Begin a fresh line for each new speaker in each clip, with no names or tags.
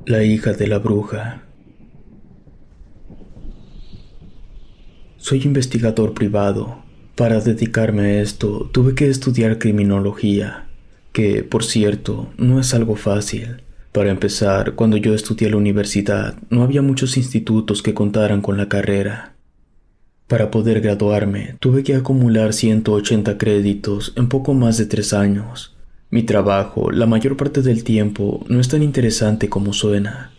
La hija de la bruja. Soy investigador privado. Para dedicarme a esto, tuve que estudiar criminología, que, por cierto, no es algo fácil. Para empezar, cuando yo estudié en la universidad, no había muchos institutos que contaran con la carrera. Para poder graduarme, tuve que acumular 180 créditos en poco más de 3 años. Mi trabajo, la mayor parte del tiempo, no es tan interesante como suena.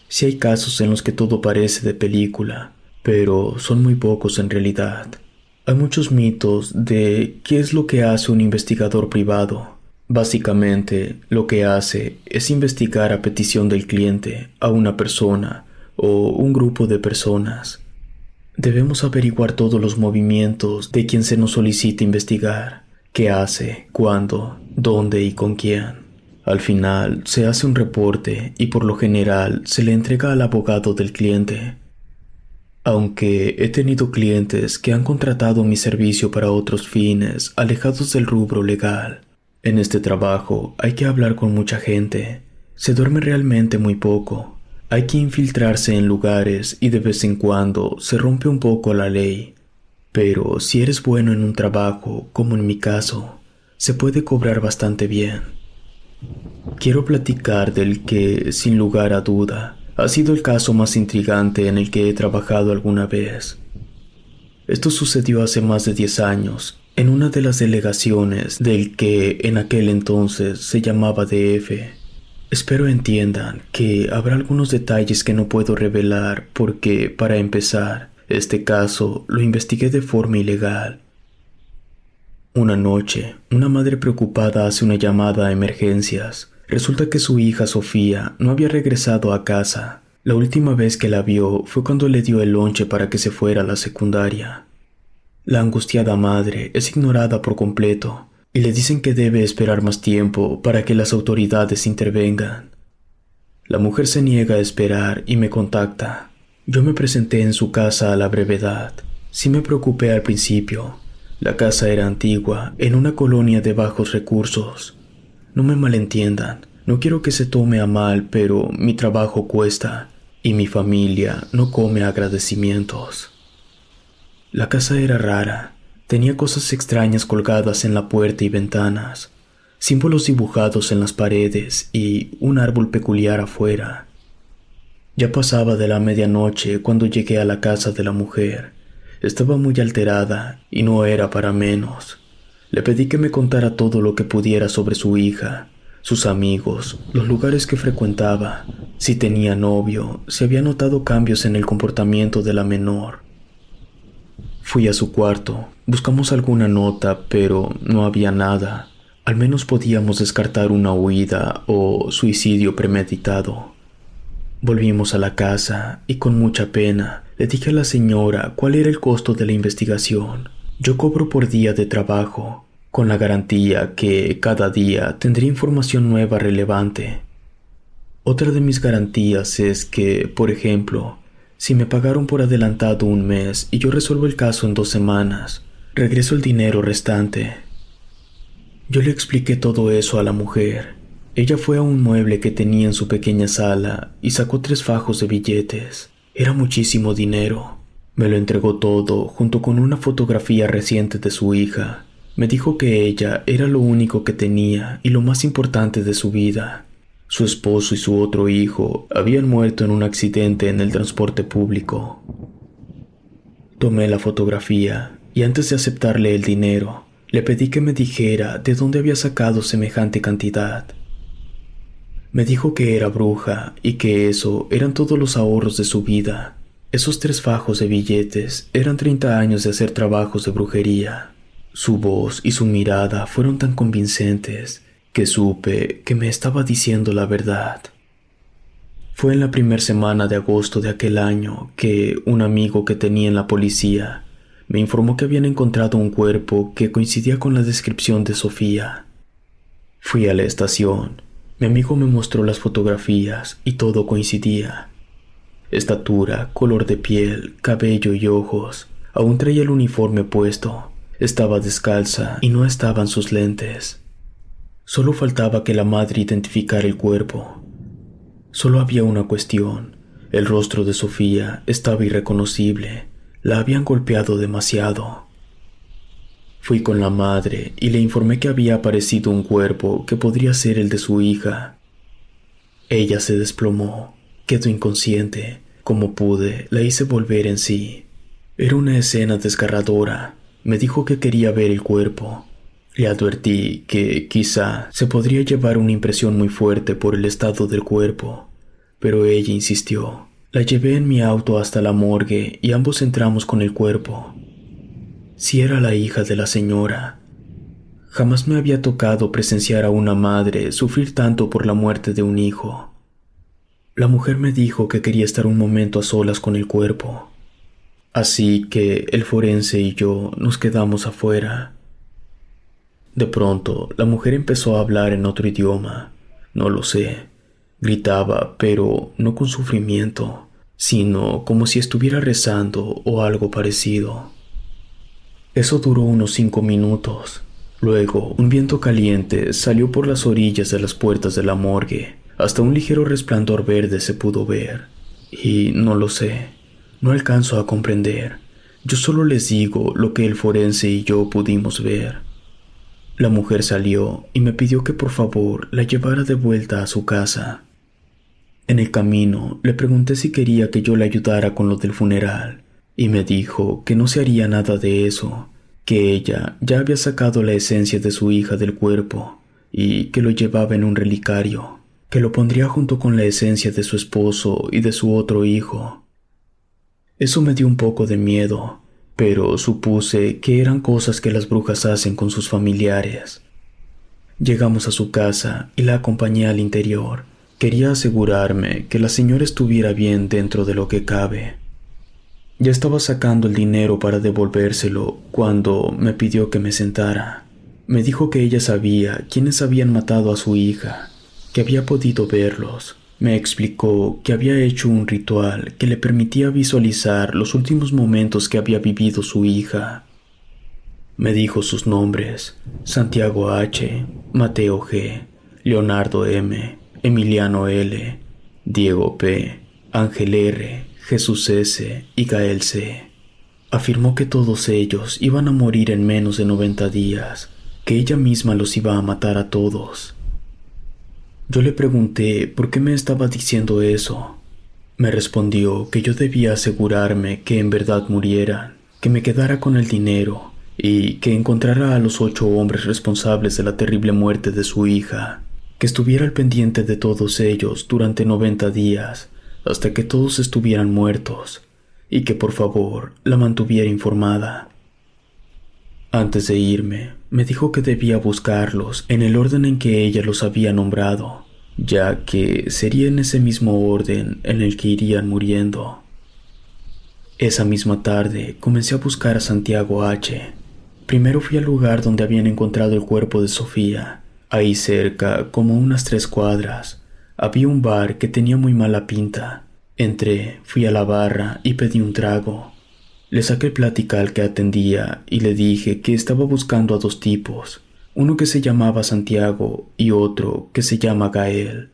Sí hay casos en los que todo parece de película, pero son muy pocos en realidad. Hay muchos mitos de qué es lo que hace un investigador privado. Básicamente, lo que hace es investigar a petición del cliente a una persona o un grupo de personas. Debemos averiguar todos los movimientos de quien se nos solicita investigar, qué hace, cuándo, dónde y con quién. Al final, se hace un reporte y por lo general se le entrega al abogado del cliente. Aunque he tenido clientes que han contratado mi servicio para otros fines alejados del rubro legal. En este trabajo hay que hablar con mucha gente. Se duerme realmente muy poco. Hay que infiltrarse en lugares y de vez en cuando se rompe un poco la ley. Pero si eres bueno en un trabajo, como en mi caso, se puede cobrar bastante bien. Quiero platicar del que, sin lugar a duda, ha sido el caso más intrigante en el que he trabajado alguna vez. Esto sucedió hace más de 10 años, en una de las delegaciones del que en aquel entonces se llamaba DF. Espero entiendan que habrá algunos detalles que no puedo revelar porque, para empezar, este caso lo investigué de forma ilegal. Una noche, una madre preocupada hace una llamada a emergencias. Resulta que su hija Sofía no había regresado a casa. La última vez que la vio fue cuando le dio el lonche para que se fuera a la secundaria. La angustiada madre es ignorada por completo y le dicen que debe esperar más tiempo para que las autoridades intervengan. La mujer se niega a esperar y me contacta. Yo me presenté en su casa a la brevedad. Sí me preocupé al principio. La casa era antigua, en una colonia de bajos recursos. No me malentiendan, no quiero que se tome a mal, pero mi trabajo cuesta y mi familia no come agradecimientos. La casa era rara, tenía cosas extrañas colgadas en la puerta y ventanas, símbolos dibujados en las paredes y un árbol peculiar afuera. Ya pasaba de la medianoche cuando llegué a la casa de la mujer. Estaba muy alterada y no era para menos. Le pedí que me contara todo lo que pudiera sobre su hija, sus amigos, los lugares que frecuentaba, si tenía novio, si había notado cambios en el comportamiento de la menor. Fui a su cuarto, buscamos alguna nota, pero no había nada. Al menos podíamos descartar una huida o suicidio premeditado. Volvimos a la casa y con mucha pena le dije a la señora cuál era el costo de la investigación. Yo cobro por día de trabajo, con la garantía que cada día tendré información nueva relevante. Otra de mis garantías es que, por ejemplo, si me pagaron por adelantado un mes y yo resuelvo el caso en 2 semanas, regreso el dinero restante. Yo le expliqué todo eso a la mujer. Ella fue a un mueble que tenía en su pequeña sala y sacó 3 fajos de billetes. Era muchísimo dinero. Me lo entregó todo junto con una fotografía reciente de su hija. Me dijo que ella era lo único que tenía y lo más importante de su vida. Su esposo y su otro hijo habían muerto en un accidente en el transporte público. Tomé la fotografía y antes de aceptarle el dinero, le pedí que me dijera de dónde había sacado semejante cantidad. Me dijo que era bruja y que eso eran todos los ahorros de su vida. Esos 3 fajos de billetes eran 30 años de hacer trabajos de brujería. Su voz y su mirada fueron tan convincentes que supe que me estaba diciendo la verdad. Fue en la primera semana de agosto de aquel año que un amigo que tenía en la policía me informó que habían encontrado un cuerpo que coincidía con la descripción de Sofía. Fui a la estación. Mi amigo me mostró las fotografías y todo coincidía. Estatura, color de piel, cabello y ojos. Aún traía el uniforme puesto. Estaba descalza y no estaban sus lentes. Solo faltaba que la madre identificara el cuerpo. Solo había una cuestión. El rostro de Sofía estaba irreconocible. La habían golpeado demasiado. Fui con la madre y le informé que había aparecido un cuerpo que podría ser el de su hija. Ella se desplomó, quedó inconsciente. Como pude, la hice volver en sí. Era una escena desgarradora. Me dijo que quería ver el cuerpo. Le advertí que quizá se podría llevar una impresión muy fuerte por el estado del cuerpo, pero ella insistió. La llevé en mi auto hasta la morgue y ambos entramos con el cuerpo. Si era la hija de la señora. Jamás me había tocado presenciar a una madre sufrir tanto por la muerte de un hijo. La mujer me dijo que quería estar un momento a solas con el cuerpo. Así que el forense y yo nos quedamos afuera. De pronto, la mujer empezó a hablar en otro idioma. No lo sé. Gritaba, pero no con sufrimiento, sino como si estuviera rezando o algo parecido. Eso duró unos 5 minutos. Luego, un viento caliente salió por las orillas de las puertas de la morgue. Hasta un ligero resplandor verde se pudo ver. Y no lo sé. No alcanzo a comprender. Yo solo les digo lo que el forense y yo pudimos ver. La mujer salió y me pidió que por favor la llevara de vuelta a su casa. En el camino le pregunté si quería que yo le ayudara con lo del funeral y me dijo que no se haría nada de eso, que ella ya había sacado la esencia de su hija del cuerpo y que lo llevaba en un relicario, que lo pondría junto con la esencia de su esposo y de su otro hijo. Eso me dio un poco de miedo, pero supuse que eran cosas que las brujas hacen con sus familiares. Llegamos a su casa y la acompañé al interior. Quería asegurarme que la señora estuviera bien dentro de lo que cabe. Ya estaba sacando el dinero para devolvérselo cuando me pidió que me sentara. Me dijo que ella sabía quiénes habían matado a su hija, que había podido verlos. Me explicó que había hecho un ritual que le permitía visualizar los últimos momentos que había vivido su hija. Me dijo sus nombres: Santiago H., Mateo G., Leonardo M., Emiliano L., Diego P., Ángel R., Jesús S. y Gael C. Afirmó que todos ellos iban a morir en menos de 90 días, que ella misma los iba a matar a todos. Yo le pregunté por qué me estaba diciendo eso. Me respondió que yo debía asegurarme que en verdad murieran, que me quedara con el dinero y que encontrara a los 8 hombres responsables de la terrible muerte de su hija, que estuviera al pendiente de todos ellos durante 90 días, hasta que todos estuvieran muertos, y que por favor la mantuviera informada. Antes de irme, me dijo que debía buscarlos en el orden en que ella los había nombrado, ya que sería en ese mismo orden en el que irían muriendo. Esa misma tarde comencé a buscar a Santiago H. Primero fui al lugar donde habían encontrado el cuerpo de Sofía. Ahí cerca, como unas 3 cuadras, había un bar que tenía muy mala pinta. Entré, fui a la barra y pedí un trago. Le saqué plática al que atendía y le dije que estaba buscando a 2 tipos, uno que se llamaba Santiago y otro que se llama Gael.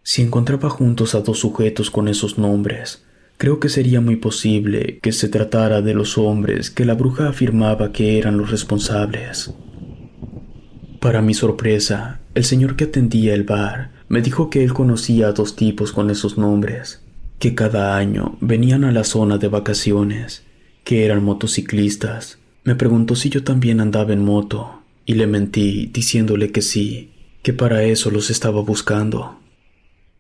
Si encontraba juntos a 2 sujetos con esos nombres, creo que sería muy posible que se tratara de los hombres que la bruja afirmaba que eran los responsables. Para mi sorpresa, el señor que atendía el bar me dijo que él conocía a 2 tipos con esos nombres, que cada año venían a la zona de vacaciones, que eran motociclistas. Me preguntó si yo también andaba en moto, y le mentí diciéndole que sí, que para eso los estaba buscando.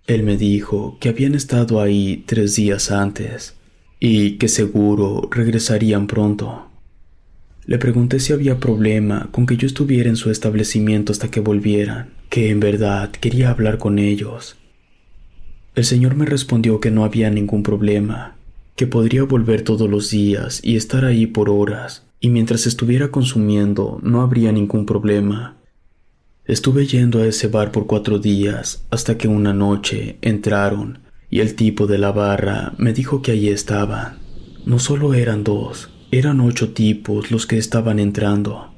Él me dijo que habían estado ahí 3 días antes, y que seguro regresarían pronto. Le pregunté si había problema con que yo estuviera en su establecimiento hasta que volvieran, que en verdad quería hablar con ellos. El señor me respondió que no había ningún problema, que podría volver todos los días y estar ahí por horas, y mientras estuviera consumiendo no habría ningún problema. Estuve yendo a ese bar por 4 días hasta que una noche entraron y el tipo de la barra me dijo que allí estaban. No solo eran 2, eran 8 tipos los que estaban entrando.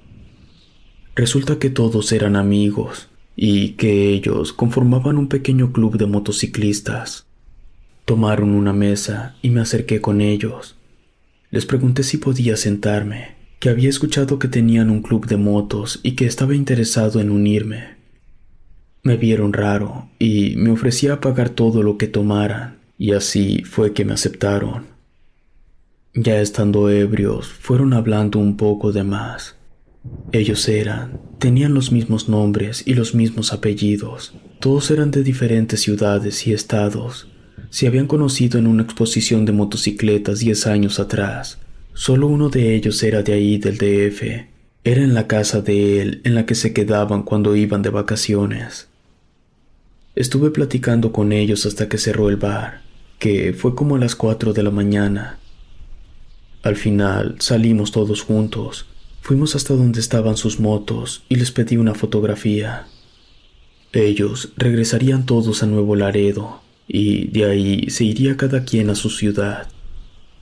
Resulta que todos eran amigos y que ellos conformaban un pequeño club de motociclistas. Tomaron una mesa y me acerqué con ellos. Les pregunté si podía sentarme, que había escuchado que tenían un club de motos y que estaba interesado en unirme. Me vieron raro y me ofrecía pagar todo lo que tomaran, y así fue que me aceptaron. Ya estando ebrios, fueron hablando un poco de más. Ellos tenían los mismos nombres y los mismos apellidos. Todos eran de diferentes ciudades y estados. Se habían conocido en una exposición de motocicletas 10 años atrás. Solo uno de ellos era de ahí, del DF. Era en la casa de él en la que se quedaban cuando iban de vacaciones. Estuve platicando con ellos hasta que cerró el bar, que fue como a las 4 de la mañana. Al final salimos todos juntos. Fuimos hasta donde estaban sus motos y les pedí una fotografía. Ellos regresarían todos a Nuevo Laredo y de ahí se iría cada quien a su ciudad.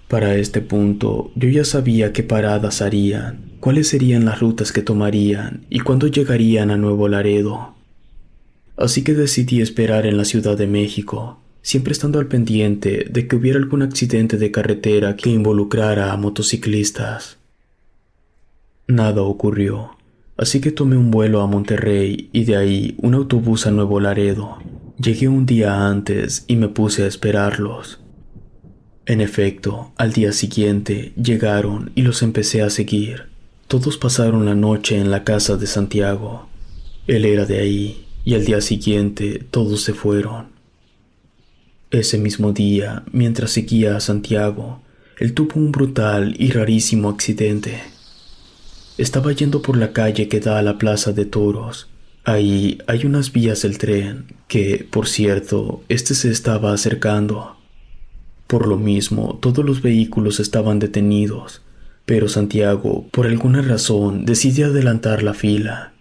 Para este punto yo ya sabía qué paradas harían, cuáles serían las rutas que tomarían y cuándo llegarían a Nuevo Laredo. Así que decidí esperar en la Ciudad de México, siempre estando al pendiente de que hubiera algún accidente de carretera que involucrara a motociclistas. Nada ocurrió, así que tomé un vuelo a Monterrey y de ahí un autobús a Nuevo Laredo. Llegué un día antes y me puse a esperarlos. En efecto, al día siguiente llegaron y los empecé a seguir. Todos pasaron la noche en la casa de Santiago. Él era de ahí y al día siguiente todos se fueron. Ese mismo día, mientras seguía a Santiago, él tuvo un brutal y rarísimo accidente. Estaba yendo por la calle que da a la Plaza de Toros. Ahí hay unas vías del tren que, por cierto, se estaba acercando. Por lo mismo, todos los vehículos estaban detenidos, pero Santiago, por alguna razón, decidió adelantar la fila.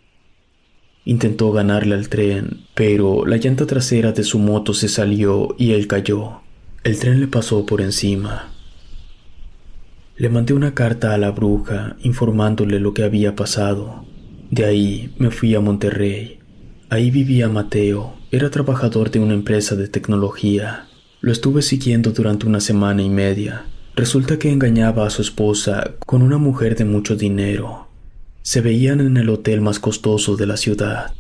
Intentó ganarle al tren, pero la llanta trasera de su moto se salió y él cayó. El tren le pasó por encima. Le mandé una carta a la bruja informándole lo que había pasado. De ahí me fui a Monterrey. Ahí vivía Mateo, era trabajador de una empresa de tecnología. Lo estuve siguiendo durante una semana y media. Resulta que engañaba a su esposa con una mujer de mucho dinero. Se veían en el hotel más costoso de la ciudad.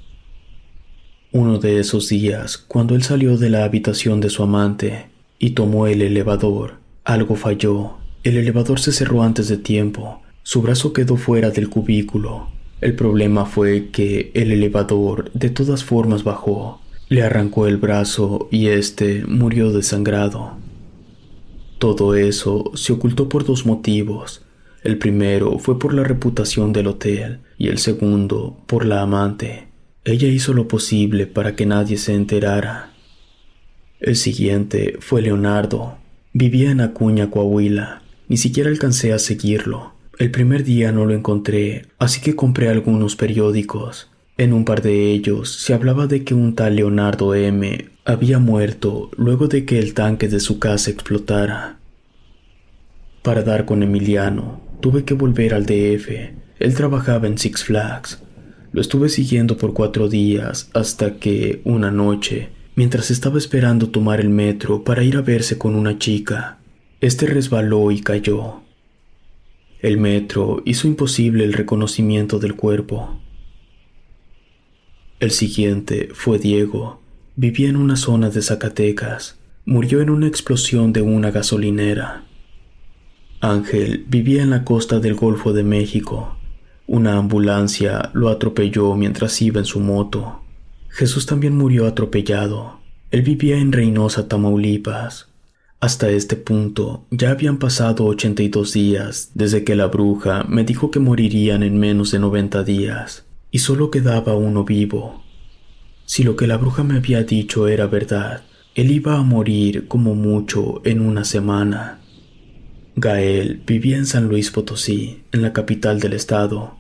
Uno de esos días, cuando él salió de la habitación de su amante y tomó el elevador, algo falló. El elevador se cerró antes de tiempo. Su brazo quedó fuera del cubículo. El problema fue que el elevador de todas formas bajó. Le arrancó el brazo y murió desangrado. Todo eso se ocultó por dos motivos. El primero fue por la reputación del hotel y el segundo por la amante. Ella hizo lo posible para que nadie se enterara. El siguiente fue Leonardo. Vivía en Acuña, Coahuila. Ni siquiera alcancé a seguirlo. El primer día no lo encontré, así que compré algunos periódicos. En un par de ellos se hablaba de que un tal Leonardo M. había muerto luego de que el tanque de su casa explotara. Para dar con Emiliano, tuve que volver al DF. Él trabajaba en Six Flags. Lo estuve siguiendo por 4 días hasta que, una noche, mientras estaba esperando tomar el metro para ir a verse con una chica, resbaló y cayó. El metro hizo imposible el reconocimiento del cuerpo. El siguiente fue Diego. Vivía en una zona de Zacatecas. Murió en una explosión de una gasolinera. Ángel vivía en la costa del Golfo de México. Una ambulancia lo atropelló mientras iba en su moto. Jesús también murió atropellado. Él vivía en Reynosa, Tamaulipas. Hasta este punto ya habían pasado 82 días desde que la bruja me dijo que morirían en menos de 90 días, y solo quedaba uno vivo. Si lo que la bruja me había dicho era verdad, él iba a morir como mucho en una semana. Gael vivía en San Luis Potosí, en la capital del estado.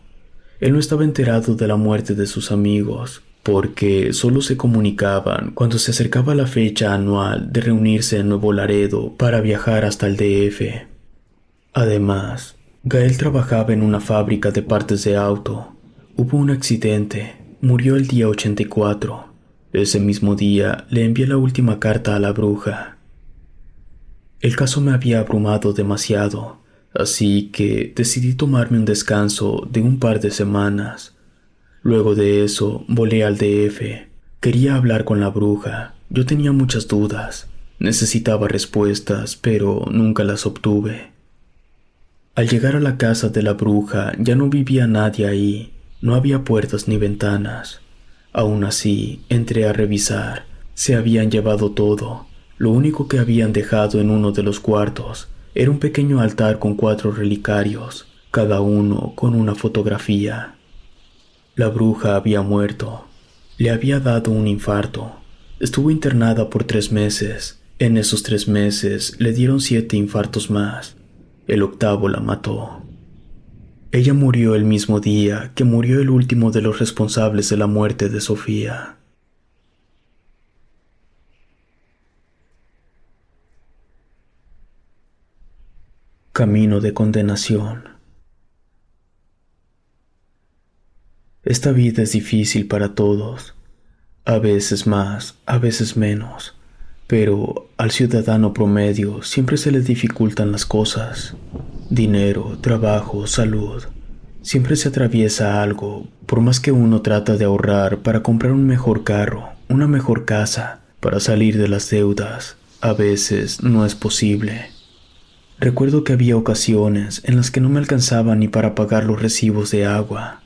Él no estaba enterado de la muerte de sus amigos, porque solo se comunicaban cuando se acercaba la fecha anual de reunirse en Nuevo Laredo para viajar hasta el DF. Además, Gael trabajaba en una fábrica de partes de auto. Hubo un accidente. Murió el día 84. Ese mismo día le envié la última carta a la bruja. El caso me había abrumado demasiado, así que decidí tomarme un descanso de un par de semanas. Luego de eso, volé al DF. Quería hablar con la bruja. Yo tenía muchas dudas. Necesitaba respuestas, pero nunca las obtuve. Al llegar a la casa de la bruja, ya no vivía nadie ahí. No había puertas ni ventanas. Aún así, entré a revisar. Se habían llevado todo. Lo único que habían dejado en uno de los cuartos era un pequeño altar con 4 relicarios, cada uno con una fotografía. La bruja había muerto. Le había dado un infarto. Estuvo internada por 3 meses. En esos 3 meses le dieron 7 infartos más. El 8º la mató. Ella murió el mismo día que murió el último de los responsables de la muerte de Sofía. Camino de condenación. Esta vida es difícil para todos, a veces más, a veces menos, pero al ciudadano promedio siempre se le dificultan las cosas. Dinero, trabajo, salud. Siempre se atraviesa algo, por más que uno trata de ahorrar para comprar un mejor carro, una mejor casa, para salir de las deudas, a veces no es posible. Recuerdo que había ocasiones en las que no me alcanzaba ni para pagar los recibos de agua.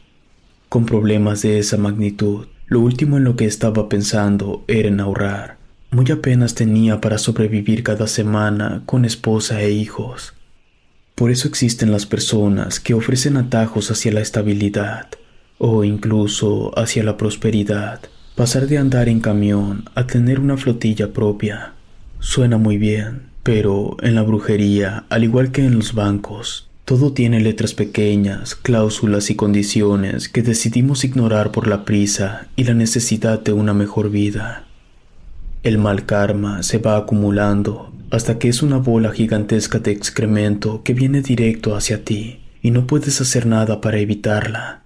Con problemas de esa magnitud, lo último en lo que estaba pensando era en ahorrar. Muy apenas tenía para sobrevivir cada semana con esposa e hijos. Por eso existen las personas que ofrecen atajos hacia la estabilidad o incluso hacia la prosperidad. Pasar de andar en camión a tener una flotilla propia. Suena muy bien, pero en la brujería, al igual que en los bancos, todo tiene letras pequeñas, cláusulas y condiciones que decidimos ignorar por la prisa y la necesidad de una mejor vida. El mal karma se va acumulando hasta que es una bola gigantesca de excremento que viene directo hacia ti y no puedes hacer nada para evitarla.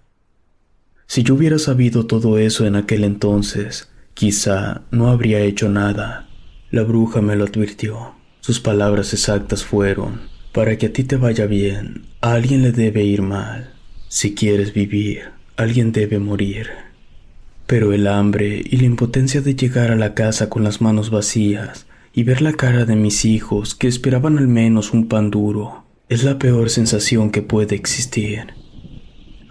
Si yo hubiera sabido todo eso en aquel entonces, quizá no habría hecho nada. La bruja me lo advirtió. Sus palabras exactas fueron: para que a ti te vaya bien, a alguien le debe ir mal. Si quieres vivir, alguien debe morir. Pero el hambre y la impotencia de llegar a la casa con las manos vacías y ver la cara de mis hijos que esperaban al menos un pan duro es la peor sensación que puede existir.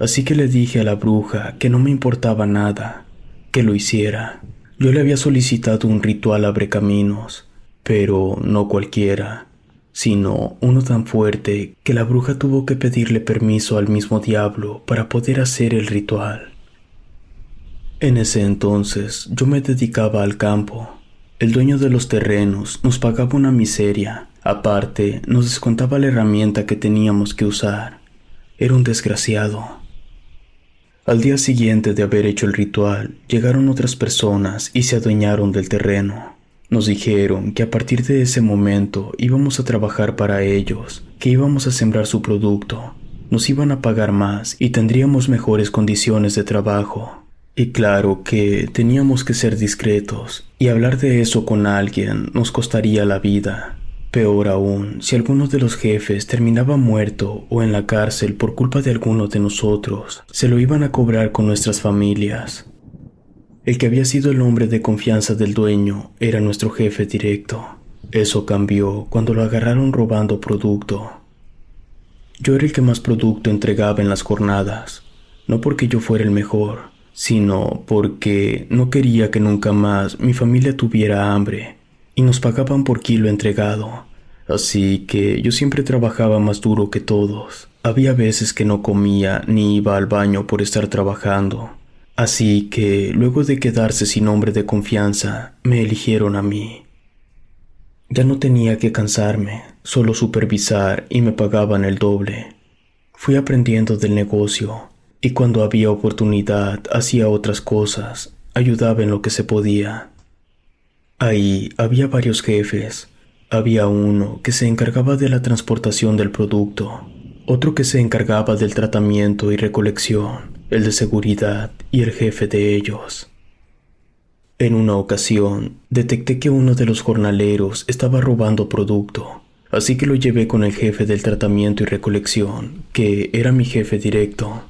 Así que le dije a la bruja que no me importaba nada, que lo hiciera. Yo le había solicitado un ritual abrecaminos, pero no cualquiera, sino uno tan fuerte que la bruja tuvo que pedirle permiso al mismo diablo para poder hacer el ritual. En ese entonces yo me dedicaba al campo. El dueño de los terrenos nos pagaba una miseria. Aparte, nos descontaba la herramienta que teníamos que usar. Era un desgraciado. Al día siguiente de haber hecho el ritual, llegaron otras personas y se adueñaron del terreno. Nos dijeron que a partir de ese momento íbamos a trabajar para ellos, que íbamos a sembrar su producto, nos iban a pagar más y tendríamos mejores condiciones de trabajo. Y claro que teníamos que ser discretos, y hablar de eso con alguien nos costaría la vida. Peor aún, si alguno de los jefes terminaba muerto o en la cárcel por culpa de alguno de nosotros, se lo iban a cobrar con nuestras familias. El que había sido el hombre de confianza del dueño era nuestro jefe directo. Eso cambió cuando lo agarraron robando producto. Yo era el que más producto entregaba en las jornadas, no porque yo fuera el mejor, sino porque no quería que nunca más mi familia tuviera hambre, y nos pagaban por kilo entregado, así que yo siempre trabajaba más duro que todos. Había veces que no comía ni iba al baño por estar trabajando, así que luego de quedarse sin hombre de confianza, me eligieron a mí. Ya no tenía que cansarme, solo supervisar y me pagaban el doble. Fui aprendiendo del negocio, y cuando había oportunidad hacía otras cosas, ayudaba en lo que se podía. Ahí había varios jefes. Había uno que se encargaba de la transportación del producto, otro que se encargaba del tratamiento y recolección, el de seguridad y el jefe de ellos. En una ocasión, detecté que uno de los jornaleros estaba robando producto, así que lo llevé con el jefe del tratamiento y recolección, que era mi jefe directo.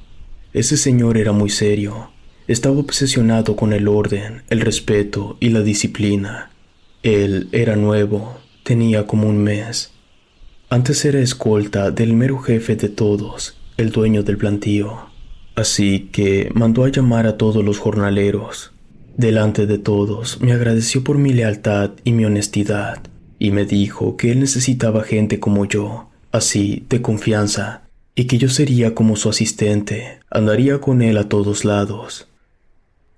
Ese señor era muy serio. Estaba obsesionado con el orden, el respeto y la disciplina. Él era nuevo, tenía como un mes. Antes era escolta del mero jefe de todos, el dueño del plantío. Así que mandó a llamar a todos los jornaleros. Delante de todos, me agradeció por mi lealtad y mi honestidad, y me dijo que él necesitaba gente como yo, así, de confianza, y que yo sería como su asistente, andaría con él a todos lados.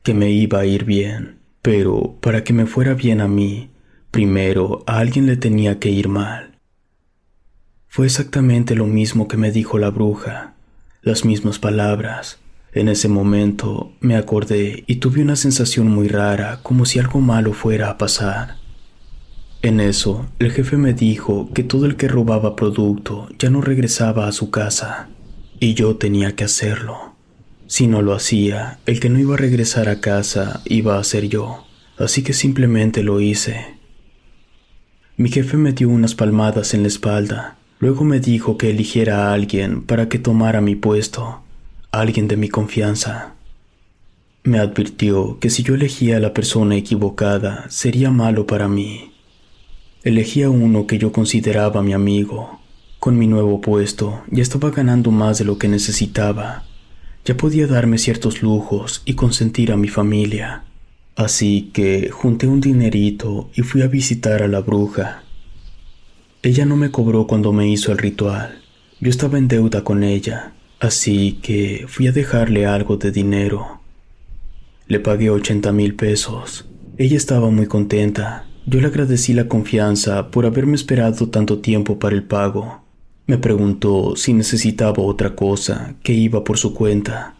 Que me iba a ir bien, pero para que me fuera bien a mí, primero a alguien le tenía que ir mal. Fue exactamente lo mismo que me dijo la bruja, las mismas palabras. En ese momento me acordé y tuve una sensación muy rara, como si algo malo fuera a pasar. En eso, el jefe me dijo que todo el que robaba producto ya no regresaba a su casa, y yo tenía que hacerlo. Si no lo hacía, el que no iba a regresar a casa iba a ser yo, así que simplemente lo hice. Mi jefe me dio unas palmadas en la espalda, luego me dijo que eligiera a alguien para que tomara mi puesto, alguien de mi confianza. Me advirtió que si yo elegía a la persona equivocada, sería malo para mí. Elegí a uno que yo consideraba mi amigo. Con mi nuevo puesto, ya estaba ganando más de lo que necesitaba. Ya podía darme ciertos lujos y consentir a mi familia. Así que junté un dinerito y fui a visitar a la bruja. Ella no me cobró cuando me hizo el ritual. Yo estaba en deuda con ella. Así que fui a dejarle algo de dinero. Le pagué 80,000 pesos. Ella estaba muy contenta. Yo le agradecí la confianza por haberme esperado tanto tiempo para el pago. Me preguntó si necesitaba otra cosa, que iba por su cuenta.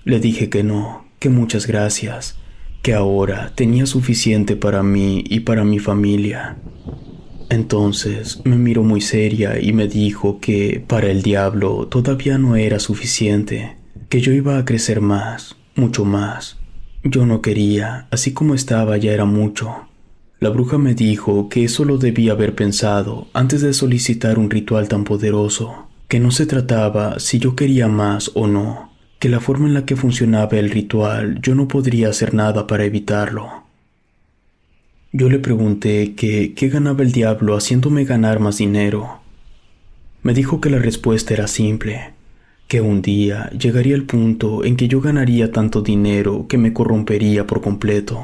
Le dije que no, que muchas gracias, que ahora tenía suficiente para mí y para mi familia. Entonces me miró muy seria y me dijo que para el diablo todavía no era suficiente, que yo iba a crecer más, mucho más. Yo no quería, así como estaba ya era mucho. La bruja me dijo que eso lo debía haber pensado antes de solicitar un ritual tan poderoso, que no se trataba si yo quería más o no, que la forma en la que funcionaba el ritual yo no podría hacer nada para evitarlo. Yo le pregunté que qué ganaba el diablo haciéndome ganar más dinero. Me dijo que la respuesta era simple, que un día llegaría el punto en que yo ganaría tanto dinero que me corrompería por completo,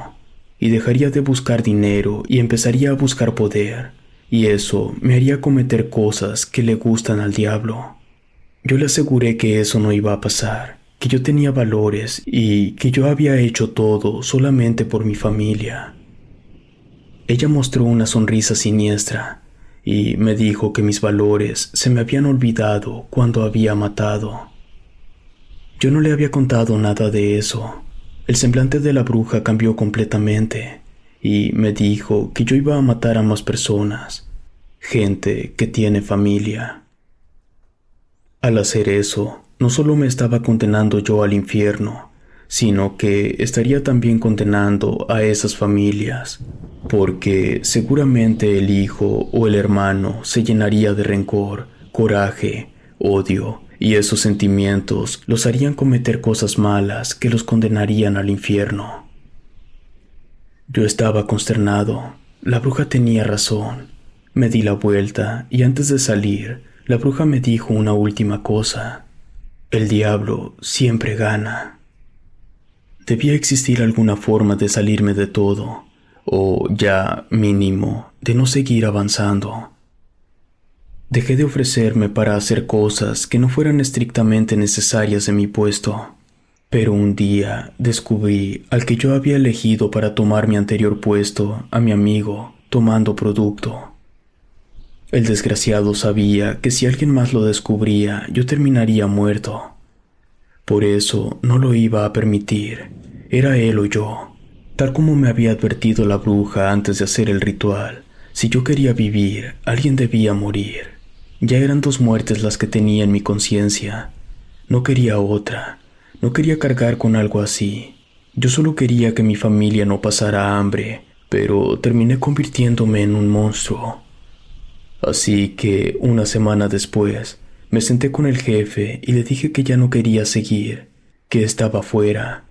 y dejaría de buscar dinero y empezaría a buscar poder, y eso me haría cometer cosas que le gustan al diablo. Yo le aseguré que eso no iba a pasar, que yo tenía valores y que yo había hecho todo solamente por mi familia. Ella mostró una sonrisa siniestra y me dijo que mis valores se me habían olvidado cuando había matado. Yo no le había contado nada de eso. El semblante de la bruja cambió completamente y me dijo que yo iba a matar a más personas, gente que tiene familia. Al hacer eso, no solo me estaba condenando yo al infierno, sino que estaría también condenando a esas familias, porque seguramente el hijo o el hermano se llenaría de rencor, coraje, odio, y esos sentimientos los harían cometer cosas malas que los condenarían al infierno. Yo estaba consternado. La bruja tenía razón. Me di la vuelta y antes de salir, la bruja me dijo una última cosa. El diablo siempre gana. Debía existir alguna forma de salirme de todo, o ya, mínimo, de no seguir avanzando. Dejé de ofrecerme para hacer cosas que no fueran estrictamente necesarias en mi puesto, pero un día descubrí al que yo había elegido para tomar mi anterior puesto, a mi amigo, tomando producto. El desgraciado sabía que si alguien más lo descubría, yo terminaría muerto. Por eso no lo iba a permitir. Era él o yo. Tal como me había advertido la bruja antes de hacer el ritual, si yo quería vivir, alguien debía morir. Ya eran 2 muertes las que tenía en mi conciencia. No quería otra. No quería cargar con algo así. Yo solo quería que mi familia no pasara hambre, pero terminé convirtiéndome en un monstruo. Así que, una semana después, me senté con el jefe y le dije que ya no quería seguir, que estaba fuera.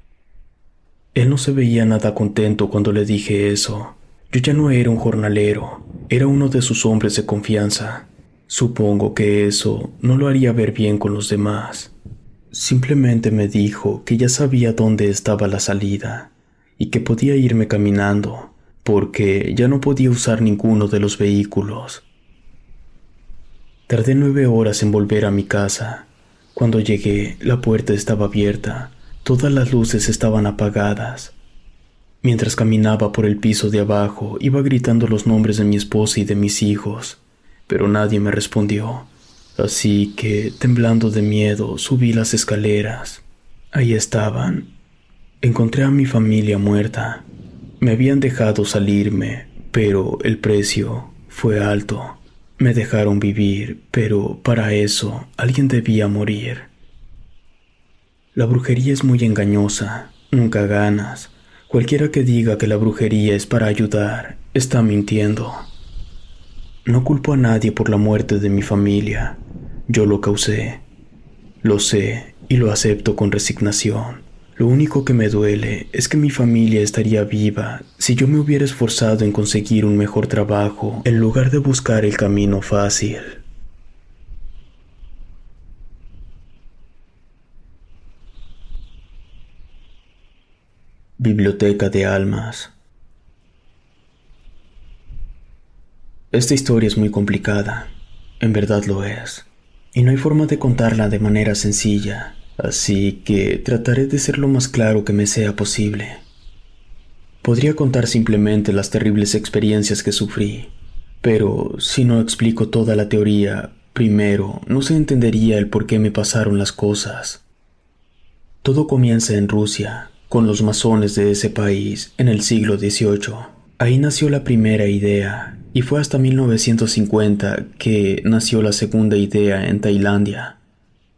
Él no se veía nada contento cuando le dije eso. Yo ya no era un jornalero, era uno de sus hombres de confianza. Supongo que eso no lo haría ver bien con los demás. Simplemente me dijo que ya sabía dónde estaba la salida y que podía irme caminando, porque ya no podía usar ninguno de los vehículos. Tardé 9 horas en volver a mi casa. Cuando llegué, la puerta estaba abierta, todas las luces estaban apagadas. Mientras caminaba por el piso de abajo, iba gritando los nombres de mi esposa y de mis hijos, pero nadie me respondió. Así que, temblando de miedo, subí las escaleras. Ahí estaban. Encontré a mi familia muerta. Me habían dejado salirme, pero el precio fue alto. Me dejaron vivir, pero para eso alguien debía morir. La brujería es muy engañosa, nunca ganas. Cualquiera que diga que la brujería es para ayudar, está mintiendo. No culpo a nadie por la muerte de mi familia. Yo lo causé. Lo sé y lo acepto con resignación. Lo único que me duele es que mi familia estaría viva si yo me hubiera esforzado en conseguir un mejor trabajo en lugar de buscar el camino fácil. Biblioteca de Almas. Esta historia es muy complicada, en verdad lo es, y no hay forma de contarla de manera sencilla, así que trataré de ser lo más claro que me sea posible. Podría contar simplemente las terribles experiencias que sufrí, pero si no explico toda la teoría, primero no se entendería el por qué me pasaron las cosas. Todo comienza en Rusia, con los masones de ese país, en el siglo XVIII. Ahí nació la primera idea, y fue hasta 1950 que nació la segunda idea en Tailandia.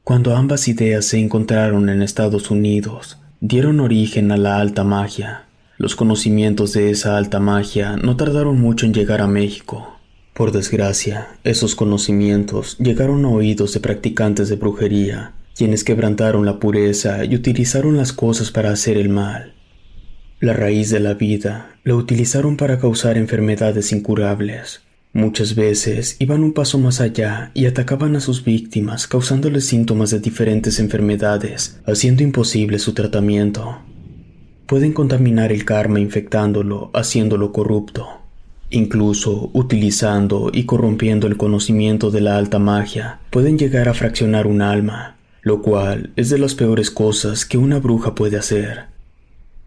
Cuando ambas ideas se encontraron en Estados Unidos, dieron origen a la alta magia. Los conocimientos de esa alta magia no tardaron mucho en llegar a México. Por desgracia, esos conocimientos llegaron a oídos de practicantes de brujería, quienes quebrantaron la pureza y utilizaron las cosas para hacer el mal. La raíz de la vida la utilizaron para causar enfermedades incurables. Muchas veces iban un paso más allá y atacaban a sus víctimas, causándoles síntomas de diferentes enfermedades, haciendo imposible su tratamiento. Pueden contaminar el karma infectándolo, haciéndolo corrupto. Incluso, utilizando y corrompiendo el conocimiento de la alta magia, pueden llegar a fraccionar un alma, lo cual es de las peores cosas que una bruja puede hacer.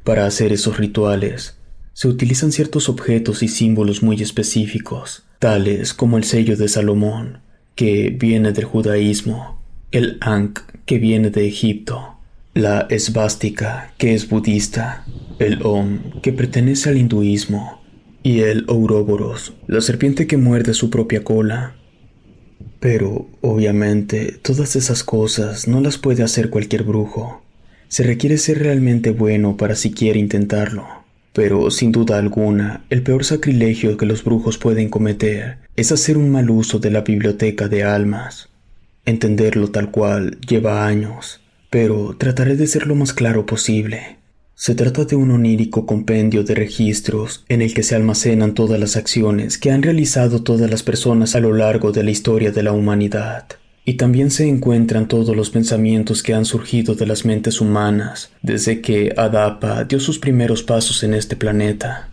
Para hacer esos rituales, se utilizan ciertos objetos y símbolos muy específicos, tales como el sello de Salomón, que viene del judaísmo, el Ankh, que viene de Egipto, la esvástica, que es budista, el Om, que pertenece al hinduismo, y el Ouroboros, la serpiente que muerde su propia cola. Pero, obviamente, todas esas cosas no las puede hacer cualquier brujo. Se requiere ser realmente bueno para siquiera intentarlo. Pero, sin duda alguna, el peor sacrilegio que los brujos pueden cometer es hacer un mal uso de la biblioteca de almas. Entenderlo tal cual lleva años, pero trataré de ser lo más claro posible. Se trata de un onírico compendio de registros en el que se almacenan todas las acciones que han realizado todas las personas a lo largo de la historia de la humanidad. Y también se encuentran todos los pensamientos que han surgido de las mentes humanas desde que Adapa dio sus primeros pasos en este planeta.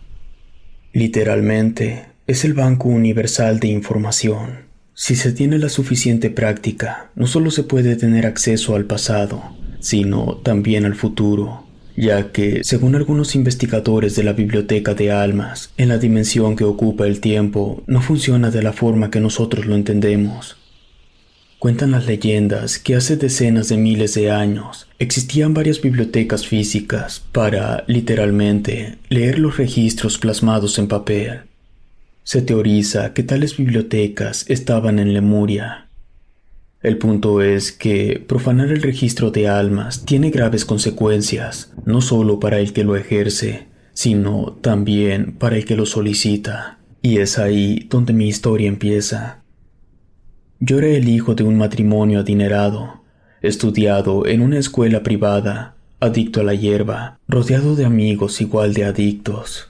Literalmente, es el banco universal de información. Si se tiene la suficiente práctica, no solo se puede tener acceso al pasado, sino también al futuro, ya que, según algunos investigadores de la Biblioteca de Almas, en la dimensión que ocupa el tiempo, no funciona de la forma que nosotros lo entendemos. Cuentan las leyendas que hace decenas de miles de años existían varias bibliotecas físicas para, literalmente, leer los registros plasmados en papel. Se teoriza que tales bibliotecas estaban en Lemuria. El punto es que profanar el registro de almas tiene graves consecuencias, no solo para el que lo ejerce, sino también para el que lo solicita. Y es ahí donde mi historia empieza. Yo era el hijo de un matrimonio adinerado, estudiado en una escuela privada, adicto a la hierba, rodeado de amigos igual de adictos.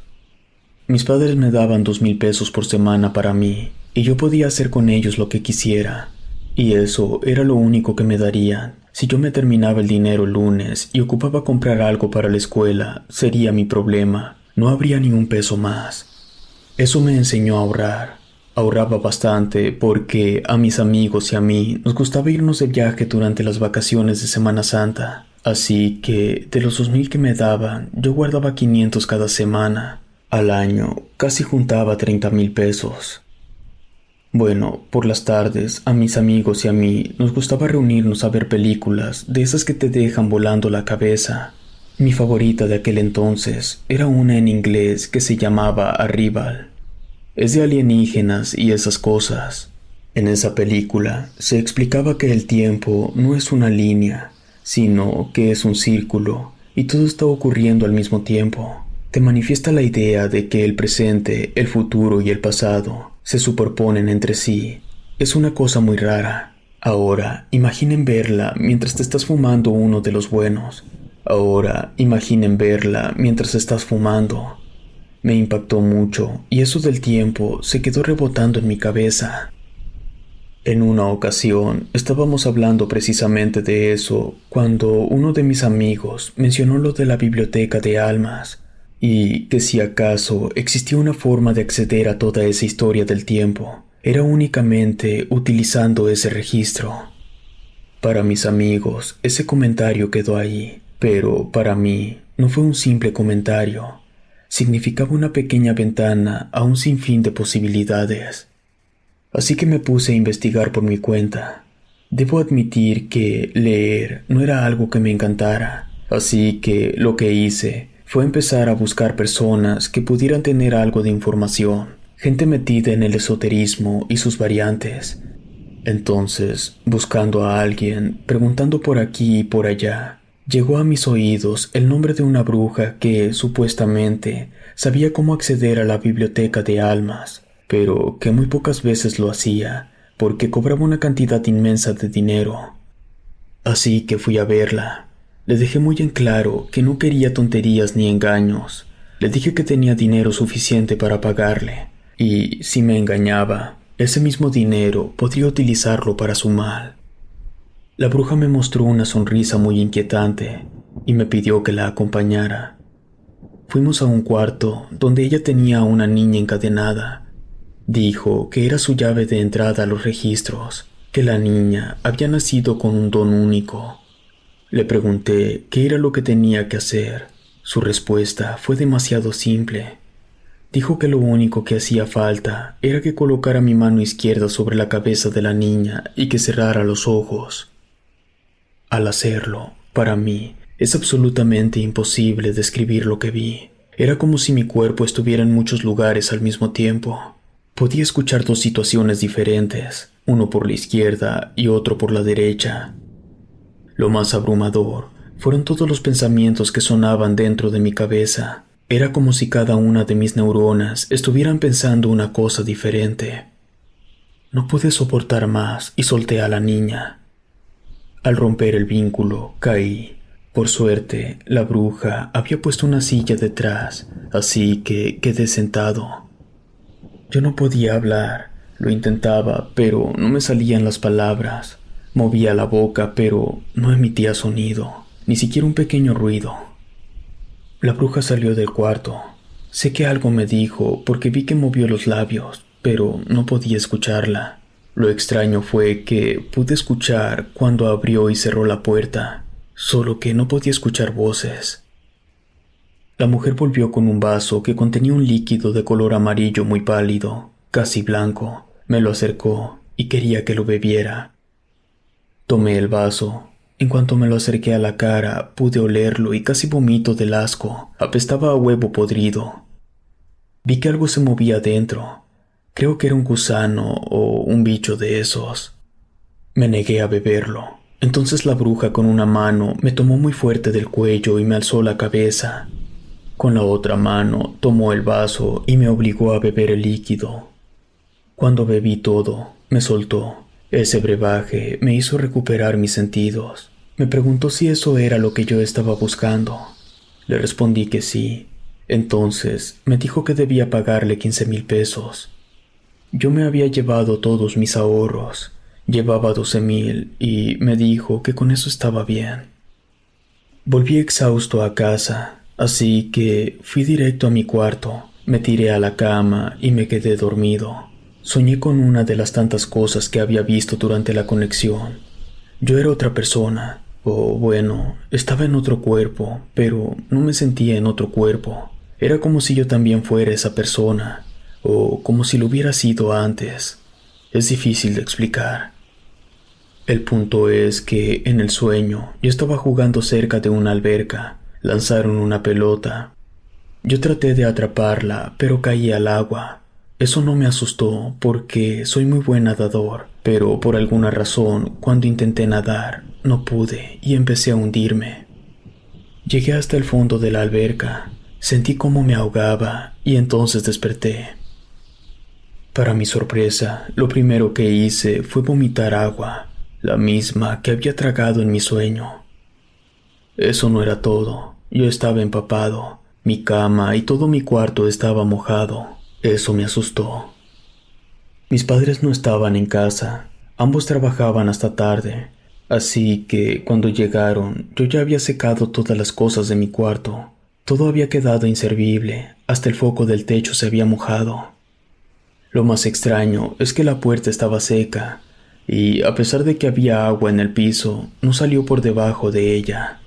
Mis padres me daban 2,000 pesos por semana para mí, y yo podía hacer con ellos lo que quisiera. Y eso era lo único que me darían. Si yo me terminaba el dinero el lunes y ocupaba comprar algo para la escuela, sería mi problema. No habría ni un peso más. Eso me enseñó a ahorrar. Ahorraba bastante porque a mis amigos y a mí nos gustaba irnos de viaje durante las vacaciones de Semana Santa. Así que de los 2,000 que me daban, yo guardaba 500 cada semana. Al año casi juntaba 30,000 pesos. Bueno, por las tardes, a mis amigos y a mí nos gustaba reunirnos a ver películas de esas que te dejan volando la cabeza. Mi favorita de aquel entonces era una en inglés que se llamaba Arrival. Es de alienígenas y esas cosas. En esa película se explicaba que el tiempo no es una línea, sino que es un círculo y todo está ocurriendo al mismo tiempo. Te manifiesta la idea de que el presente, el futuro y el pasado se superponen entre sí. Es una cosa muy rara. Ahora, imaginen verla mientras te estás fumando uno de los buenos. Ahora, imaginen verla mientras estás fumando. Me impactó mucho y eso del tiempo se quedó rebotando en mi cabeza. En una ocasión, estábamos hablando precisamente de eso cuando uno de mis amigos mencionó lo de la biblioteca de almas. Y que si acaso existía una forma de acceder a toda esa historia del tiempo, era únicamente utilizando ese registro. Para mis amigos, ese comentario quedó ahí, pero para mí no fue un simple comentario. Significaba una pequeña ventana a un sinfín de posibilidades. Así que me puse a investigar por mi cuenta. Debo admitir que leer no era algo que me encantara, así que lo que hice fue empezar a buscar personas que pudieran tener algo de información, gente metida en el esoterismo y sus variantes. Entonces, buscando a alguien, preguntando por aquí y por allá, llegó a mis oídos el nombre de una bruja que, supuestamente, sabía cómo acceder a la biblioteca de almas, pero que muy pocas veces lo hacía, porque cobraba una cantidad inmensa de dinero. Así que fui a verla. Le dejé muy en claro que no quería tonterías ni engaños. Le dije que tenía dinero suficiente para pagarle, y si me engañaba, ese mismo dinero podría utilizarlo para su mal. La bruja me mostró una sonrisa muy inquietante y me pidió que la acompañara. Fuimos a un cuarto donde ella tenía a una niña encadenada. Dijo que era su llave de entrada a los registros, que la niña había nacido con un don único. Le pregunté qué era lo que tenía que hacer. Su respuesta fue demasiado simple. Dijo que lo único que hacía falta era que colocara mi mano izquierda sobre la cabeza de la niña y que cerrara los ojos. Al hacerlo, para mí, es absolutamente imposible describir lo que vi. Era como si mi cuerpo estuviera en muchos lugares al mismo tiempo. Podía escuchar 2 situaciones diferentes, uno por la izquierda y otro por la derecha. Lo más abrumador fueron todos los pensamientos que sonaban dentro de mi cabeza. Era como si cada una de mis neuronas estuvieran pensando una cosa diferente. No pude soportar más y solté a la niña. Al romper el vínculo, caí. Por suerte, la bruja había puesto una silla detrás, así que quedé sentado. Yo no podía hablar. Lo intentaba, pero no me salían las palabras. Movía la boca, pero no emitía sonido, ni siquiera un pequeño ruido. La bruja salió del cuarto. Sé que algo me dijo porque vi que movió los labios, pero no podía escucharla. Lo extraño fue que pude escuchar cuando abrió y cerró la puerta, solo que no podía escuchar voces. La mujer volvió con un vaso que contenía un líquido de color amarillo muy pálido, casi blanco. Me lo acercó y quería que lo bebiera. Tomé el vaso. En cuanto me lo acerqué a la cara, pude olerlo y casi vomito del asco. Apestaba a huevo podrido. Vi que algo se movía dentro. Creo que era un gusano o un bicho de esos. Me negué a beberlo. Entonces la bruja con una mano me tomó muy fuerte del cuello y me alzó la cabeza. Con la otra mano tomó el vaso y me obligó a beber el líquido. Cuando bebí todo, me soltó. Ese brebaje me hizo recuperar mis sentidos. Me preguntó si eso era lo que yo estaba buscando. Le respondí que sí. Entonces me dijo que debía pagarle 15,000 pesos. Yo me había llevado todos mis ahorros. Llevaba 12,000 y me dijo que con eso estaba bien. Volví exhausto a casa, así que fui directo a mi cuarto. Me tiré a la cama y me quedé dormido. Soñé con una de las tantas cosas que había visto durante la conexión. Yo era otra persona, o bueno, estaba en otro cuerpo, pero no me sentía en otro cuerpo. Era como si yo también fuera esa persona, o como si lo hubiera sido antes. Es difícil de explicar. El punto es que en el sueño yo estaba jugando cerca de una alberca. Lanzaron una pelota. Yo traté de atraparla, pero caí al agua. Eso no me asustó porque soy muy buen nadador, pero por alguna razón, cuando intenté nadar, no pude y empecé a hundirme. Llegué hasta el fondo de la alberca, sentí cómo me ahogaba y entonces desperté. Para mi sorpresa, lo primero que hice fue vomitar agua, la misma que había tragado en mi sueño. Eso no era todo, yo estaba empapado, mi cama y todo mi cuarto estaba mojado. Eso me asustó. Mis padres no estaban en casa, ambos trabajaban hasta tarde, así que cuando llegaron yo ya había secado todas las cosas de mi cuarto. Todo había quedado inservible, hasta el foco del techo se había mojado. Lo más extraño es que la puerta estaba seca, y a pesar de que había agua en el piso, no salió por debajo de ella.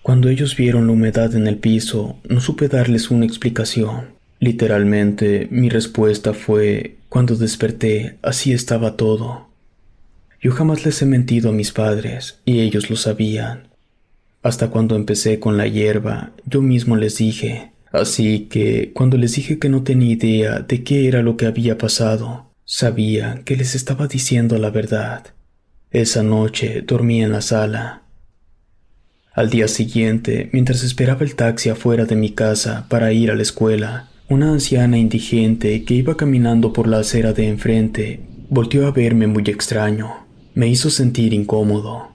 Cuando ellos vieron la humedad en el piso, no supe darles una explicación. Literalmente, mi respuesta fue, cuando desperté, así estaba todo. Yo jamás les he mentido a mis padres, y ellos lo sabían. Hasta cuando empecé con la hierba, yo mismo les dije. Así que, cuando les dije que no tenía idea de qué era lo que había pasado, sabía que les estaba diciendo la verdad. Esa noche dormí en la sala. Al día siguiente, mientras esperaba el taxi afuera de mi casa para ir a la escuela, una anciana indigente que iba caminando por la acera de enfrente volteó a verme muy extraño. Me hizo sentir incómodo.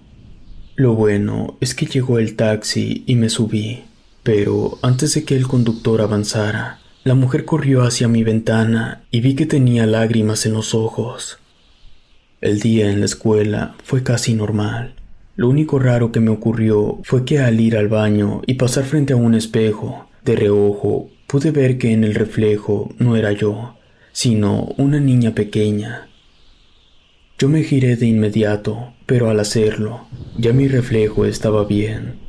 Lo bueno es que llegó el taxi y me subí, pero antes de que el conductor avanzara, la mujer corrió hacia mi ventana y vi que tenía lágrimas en los ojos. El día en la escuela fue casi normal. Lo único raro que me ocurrió fue que al ir al baño y pasar frente a un espejo, de reojo, pude ver que en el reflejo no era yo, sino una niña pequeña. Yo me giré de inmediato, pero al hacerlo, ya mi reflejo estaba bien.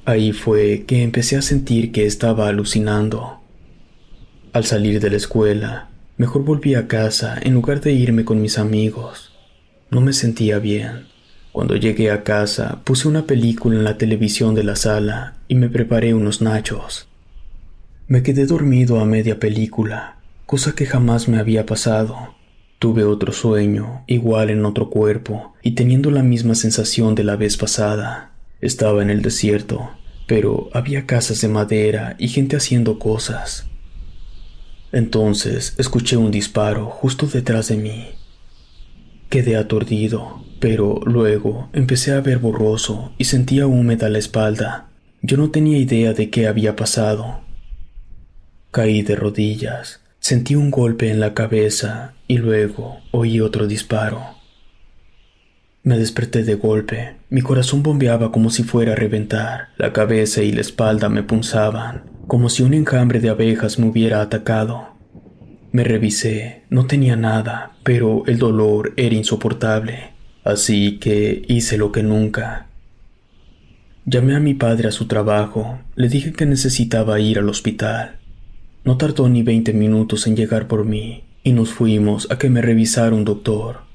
Ahí fue que empecé a sentir que estaba alucinando. Al salir de la escuela, mejor volví a casa en lugar de irme con mis amigos. No me sentía bien. Cuando llegué a casa, puse una película en la televisión de la sala y me preparé unos nachos. Me quedé dormido a media película, cosa que jamás me había pasado. Tuve otro sueño, igual en otro cuerpo, y teniendo la misma sensación de la vez pasada. Estaba en el desierto, pero había casas de madera y gente haciendo cosas. Entonces escuché un disparo justo detrás de mí. Quedé aturdido, pero luego empecé a ver borroso y sentía húmeda la espalda. Yo no tenía idea de qué había pasado. Caí de rodillas, sentí un golpe en la cabeza y luego oí otro disparo. Me desperté de golpe, mi corazón bombeaba como si fuera a reventar, la cabeza y la espalda me punzaban, como si un enjambre de abejas me hubiera atacado. Me revisé, no tenía nada, pero el dolor era insoportable, así que hice lo que nunca. Llamé a mi padre a su trabajo, le dije que necesitaba ir al hospital. No tardó ni 20 minutos en llegar por mí, y nos fuimos a que me revisara un doctor.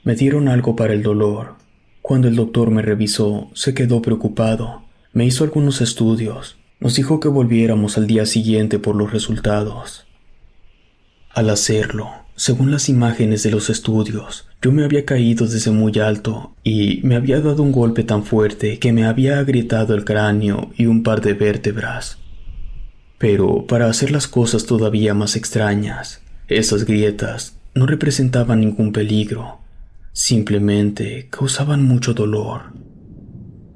Me dieron algo para el dolor. Cuando el doctor me revisó, se quedó preocupado. Me hizo algunos estudios. Nos dijo que volviéramos al día siguiente por los resultados. Al hacerlo, Según las imágenes de los estudios, yo me había caído desde muy alto y me había dado un golpe tan fuerte que me había agrietado el cráneo y un par de vértebras. Pero para hacer las cosas todavía más extrañas, esas grietas no representaban ningún peligro, simplemente causaban mucho dolor.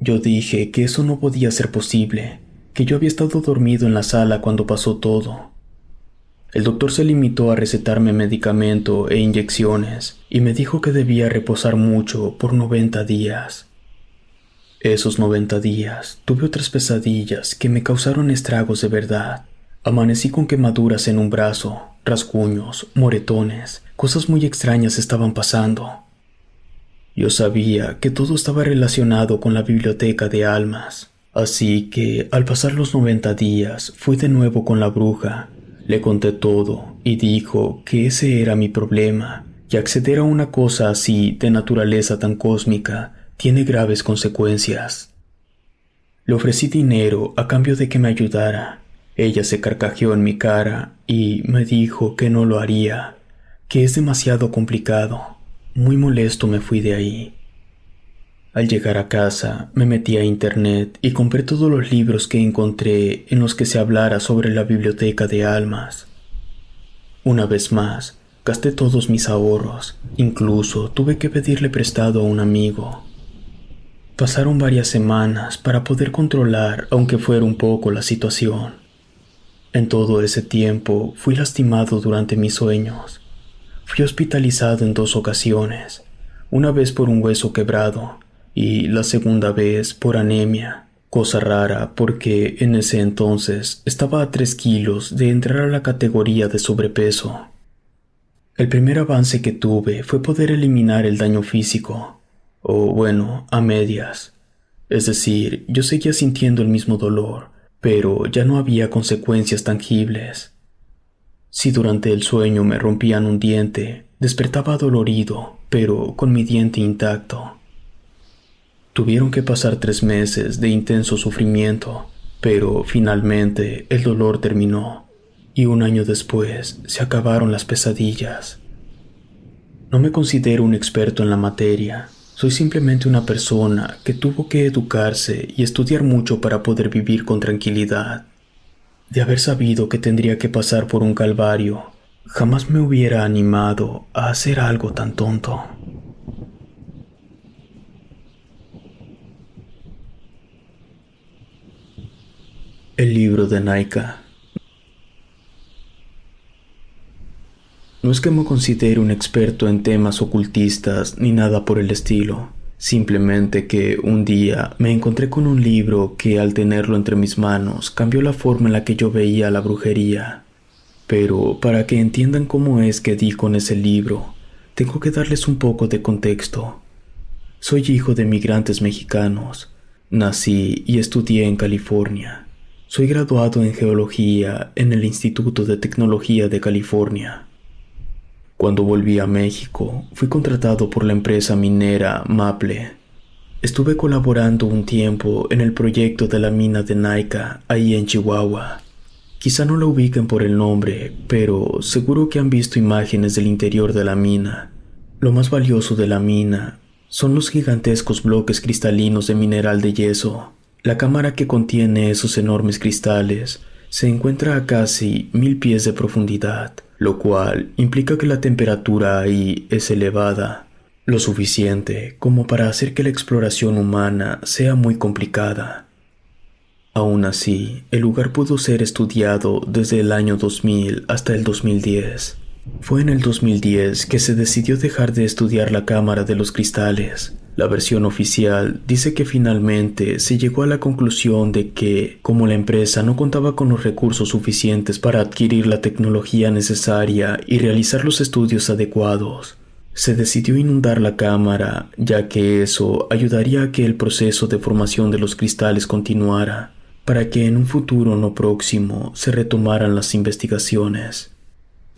Yo dije que eso no podía ser posible, que yo había estado dormido en la sala cuando pasó todo. El doctor se limitó a recetarme medicamento e inyecciones y me dijo que debía reposar mucho por 90 días. Esos 90 días tuve otras pesadillas que me causaron estragos de verdad. Amanecí con quemaduras en un brazo, rasguños, moretones, cosas muy extrañas estaban pasando. Yo sabía que todo estaba relacionado con la biblioteca de almas, así que al pasar los 90 días fui de nuevo con la bruja. Le conté todo y dijo que ese era mi problema, y acceder a una cosa así de naturaleza tan cósmica tiene graves consecuencias. Le ofrecí dinero a cambio de que me ayudara. Ella se carcajeó en mi cara y me dijo que no lo haría, que es demasiado complicado. Muy molesto me fui de ahí. Al llegar a casa, me metí a internet y compré todos los libros que encontré en los que se hablara sobre la biblioteca de almas. Una vez más, gasté todos mis ahorros, incluso tuve que pedirle prestado a un amigo. Pasaron varias semanas para poder controlar, aunque fuera un poco, la situación. En todo ese tiempo fui lastimado durante mis sueños. Fui hospitalizado en 2 ocasiones, una vez por un hueso quebrado y la segunda vez por anemia, cosa rara porque en ese entonces estaba a 3 kilos de entrar a la categoría de sobrepeso. El primer avance que tuve fue poder eliminar el daño físico, o bueno, a medias. Es decir, yo seguía sintiendo el mismo dolor, pero ya no había consecuencias tangibles. Si durante el sueño me rompían un diente, despertaba dolorido, pero con mi diente intacto. Tuvieron que pasar 3 meses de intenso sufrimiento, pero finalmente el dolor terminó, y 1 año después se acabaron las pesadillas. No me considero un experto en la materia, soy simplemente una persona que tuvo que educarse y estudiar mucho para poder vivir con tranquilidad. De haber sabido que tendría que pasar por un calvario, jamás me hubiera animado a hacer algo tan tonto. El libro de Naika. No es que me considere un experto en temas ocultistas ni nada por el estilo, simplemente que un día me encontré con un libro que al tenerlo entre mis manos cambió la forma en la que yo veía la brujería. Pero para que entiendan cómo es que di con ese libro, tengo que darles un poco de contexto. Soy hijo de migrantes mexicanos. Nací y estudié en California. Soy graduado en geología en el Instituto de Tecnología de California. Cuando volví a México, fui contratado por la empresa minera Maple. Estuve colaborando un tiempo en el proyecto de la mina de Naika, ahí en Chihuahua. Quizá no la ubiquen por el nombre, pero seguro que han visto imágenes del interior de la mina. Lo más valioso de la mina son los gigantescos bloques cristalinos de mineral de yeso. La cámara que contiene esos enormes cristales se encuentra a casi 1000 pies de profundidad, lo cual implica que la temperatura ahí es elevada, lo suficiente como para hacer que la exploración humana sea muy complicada. Aún así, el lugar pudo ser estudiado desde el año 2000 hasta el 2010. Fue en el 2010 que se decidió dejar de estudiar la cámara de los cristales. La versión oficial dice que finalmente se llegó a la conclusión de que, como la empresa no contaba con los recursos suficientes para adquirir la tecnología necesaria y realizar los estudios adecuados, se decidió inundar la cámara, ya que eso ayudaría a que el proceso de formación de los cristales continuara, para que en un futuro no próximo se retomaran las investigaciones.